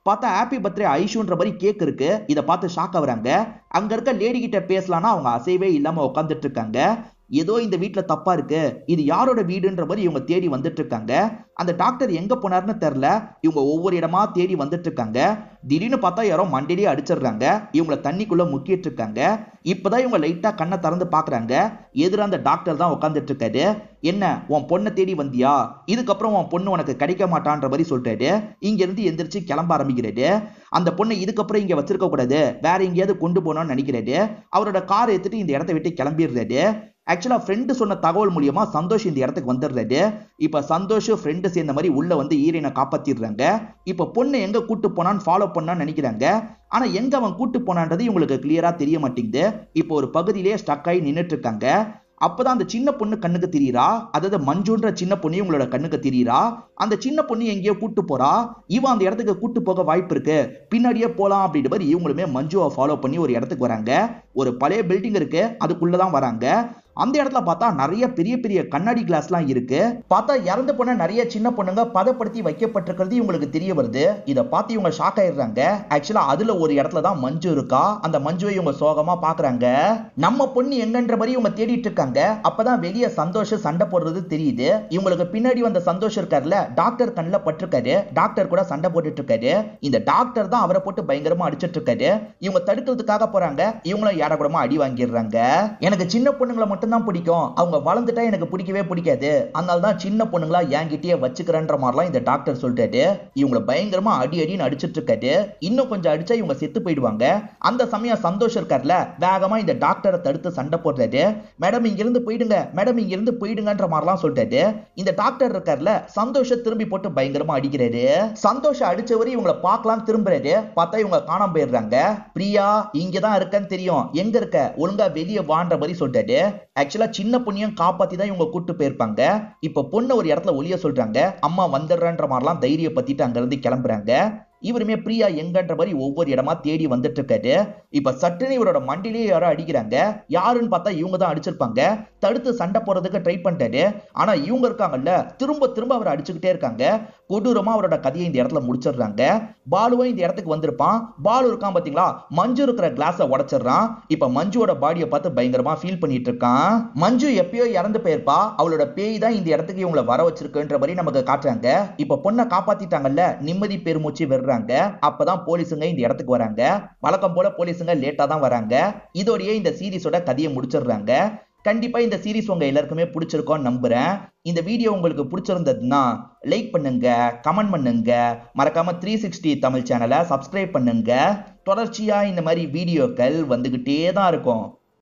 பார்த்தா ஹாப்பி பர்த்டே ஐஷுன்ற மாதிரி கேக் இருக்கு. இதை பார்த்து ஷாக் ஆகுறாங்க. அங்க இருக்க லேடி கிட்ட பேசலாம்னா அவங்க அசைவே இல்லாம உட்காந்துட்டு இருக்காங்க. ஏதோ இந்த வீட்டுல தப்பா இருக்கு, இது யாரோட வீடுன்ற மாதிரி இவங்க தேடி வந்துட்டு இருக்காங்க. அந்த டாக்டர் எங்க போனாருன்னு தெரியல. இவங்க ஒவ்வொரு இடமா தேடி வந்துட்டு இருக்காங்க. திடீர்னு பார்த்தா யாரோ மண்டையிலேயே அடிச்சிடுறாங்க. இவங்களை தண்ணிக்குள்ள முக்கிட்டு இருக்காங்க. இப்பதான் இவங்க லைட்டா கண்ணை திறந்து பாக்குறாங்க. எதிர அந்த டாக்டர் தான் உட்காந்துட்டு இருக்காரு. என்ன உன் பொண்ணை தேடி வந்தியா, இதுக்கப்புறம் உன் பொண்ணு உனக்கு கிடைக்க மாட்டான்ற மாதிரி சொல்றாரு. இங்க இருந்து எந்திரிச்சு கிளம்ப ஆரம்பிக்கிறாரு. அந்த பொண்ணை இதுக்கப்புறம் இங்க வச்சிருக்க கூடாது, வேற எங்கேயாவது கொண்டு போனோம்னு நினைக்கிறாரு. அவரோட காரை எடுத்துட்டு இந்த இடத்த விட்டு கிளம்பிடுறாரு. ஆக்சுவலா ஃப்ரெண்டு சொன்ன தகவல் மூலியமா சந்தோஷ் இந்த இடத்துக்கு வந்துடுறாரு. இப்ப சந்தோஷ் ஃப்ரெண்டு சேர்ந்த மாதிரி உள்ள வந்து ஈரனை காப்பாத்திடுறாங்க. இப்ப பொண்ணு எங்க கூட்டு போனான்னு ஃபாலோ பண்ணான்னு நினைக்கிறாங்க. ஆனா எங்க அவன் கூட்டு போனான்றது இவங்களுக்கு கிளியரா தெரிய மாட்டேங்குது. இப்போ ஒரு பகுதியிலேயே ஸ்டக் ஆகி நின்னுட்டு இருக்காங்க. அப்பதான் அந்த சின்ன பொண்ணு கண்ணுக்கு தெரியுறா. அதாவது மஞ்சுன்ற சின்ன பொண்ணு உங்களோட கண்ணுக்கு தெரியுறா. அந்த சின்ன பொண்ணு எங்கேயோ கூட்டு போறா. இவன் அந்த இடத்துக்கு கூட்டு போக வாய்ப்பு இருக்கு, பின்னாடியே போலாம் அப்படின்ற மாதிரி இவங்களுமே மஞ்சுவை ஃபாலோ பண்ணி ஒரு இடத்துக்கு வராங்க. ஒரு பழைய பில்டிங் இருக்கு, அதுக்குள்ளதான் வராங்க. அந்த இடத்துல பார்த்தா நிறைய பெரிய பெரிய கண்ணாடி கிளாஸ்லாம் இருக்கு. பார்த்தா இறந்து போன நிறைய சின்ன பொண்ணுங்க பதப்படுத்தி வைக்கப்பட்டிருக்கிறது இவங்களுக்கு தெரிய வருது. இதை பார்த்து இவங்க ஷாக் ஆயிடுறாங்க. ஆக்சுவலா அதுல ஒரு இடத்துல தான் மஞ்சு இருக்கா. அந்த மஞ்சுவை இவங்க சோகமா பாக்குறாங்க. நம்ம பொண்ணு எங்கன்ற மாதிரி இவங்க தேடிட்டு இருக்காங்க. அப்பதான் வெளியே சந்தோஷ் சண்டை போடுறது தெரியுது. இவங்களுக்கு பின்னாடி வந்த சந்தோஷ் இருக்காருல, டாக்டர் கண்ணில் பட்டிருக்காரு. டாக்டர் கூட சண்டை போட்டுட்டு இருக்காரு. இந்த டாக்டர் தான் அவரை போட்டு பயங்கரமா அடிச்சிட்டு இருக்காரு. இவங்க தடுக்கிறதுக்காக போறாங்க. இவங்களும் ஏடக்கூடமா அடி வாங்கிடுறாங்க. எனக்கு சின்ன பொண்ணுங்களை மட்டும் தான் பிடிக்கும், அவங்க வளர்ந்துட்டா எனக்கு பிடிக்கவே பிடிக்காது, அதனால தான் சின்ன பொண்ணுங்களா என்கிட்டயே வச்சுக்கிறன்ற மாதிரிலாம் இந்த டாக்டர் சொல்றாரு. இவங்களை பயங்கரமா அடி அடின்னு அடிச்சிட்டு இருக்காரு. இன்னும் கொஞ்சம் அடிச்சா இவங்க செத்து போயிடுவாங்க. அந்த சமயம் சந்தோஷ் இருக்கார்ல, வேகமா இந்த டாக்டரை தடுத்து சண்டை போடுறாரு. மேடம் இங்க இருந்து போயிடுங்க, மேடம் இங்க இருந்து போயிடுங்கன்ற மாதிரிலாம் சொல்றாரு. இந்த டாக்டர் இருக்கார்ல, சந்தோஷ திரும்பி போட்டு பயங்கரமா அடிக்கிறாரு. சந்தோஷ அடிச்சவரு இவங்களை பார்க்கலாம் திரும்புறாரு. பார்த்தா இவங்க காணாம போயிடுறாங்க. பிரியா இங்கதான் இருக்கன்னு தெரியும், எங்க இருக்க, ஒழுங்கா வெளியே வான்ற மாதிரி சொல்றாரு. ஆக்சுவலா சின்ன பொண்ணையும் காப்பாத்தி தான் இவங்க கூட்டு போயிருப்பாங்க. இப்ப பொண்ணு ஒரு இடத்துல ஒளிய சொல்றாங்க. அம்மா வந்துடுறன்ற மாதிரிலாம் தைரியப்படுத்திட்டு அங்க இருந்து கிளம்புறாங்க. இவருமே பிரியா எங்கன்ற மாதிரி ஒவ்வொரு இடமா தேடி வந்துட்டு இருக்காரு. இப்ப சட்டுன்னு இவரோட மண்டிலேயே யாரோ அடிக்கிறாங்க. யாருன்னு பார்த்தா இவங்க தான் அடிச்சிருப்பாங்க. தடுத்து சண்டை போறதுக்கு ட்ரை பண்ணிட்டாரு. ஆனா இவங்க இருக்காங்கல்ல, திரும்ப திரும்ப அவரை அடிச்சுக்கிட்டே இருக்காங்க. கொடூரமா அவரோட கதையை இந்த இடத்துல முடிச்சிடுறாங்க. பாலுவும் இந்த இடத்துக்கு வந்திருப்பான். பாலு இருக்கான் பாத்தீங்களா, மஞ்சு இருக்கிற கிளாஸை உடைச்சிடுறான். இப்ப மஞ்சுவோட பாடியை பார்த்து பயங்கரமா ஃபீல் பண்ணிட்டு இருக்கான். மஞ்சு எப்பயோ இறந்து போயிருப்பா, அவளோட பேய் தான் இந்த இடத்துக்கு இவங்களை வர வச்சிருக்குன்ற மாதிரி நமக்கு காட்டுறாங்க. இப்ப பொண்ணை காப்பாத்திட்டாங்கல்ல, நிம்மதி பெருமூச்சு வெறுறாங்க. அப்பதான் போலீஸுங்க இந்த இடத்துக்கு வராங்க. வழக்கம் போல போலீஸுங்க லேட்டா தான் வராங்க. இதோடயே இந்த சீரிஸோட கதையை முடிச்சிடுறாங்க. கண்டிப்பா இந்த சீரிஸ் உங்க எல்லாருக்குமே பிடிச்சிருக்கும்னு நம்புறேன். இந்த வீடியோ உங்களுக்கு பிடிச்சிருந்ததுன்னா லைக் பண்ணுங்க, கமெண்ட் பண்ணுங்க, மறக்காம 360 தமிழ் சேனலை சப்ஸ்கிரைப் பண்ணுங்க. தொடர்ச்சியா இந்த மாதிரி வீடியோக்கள் வந்துகிட்டே தான் இருக்கும்.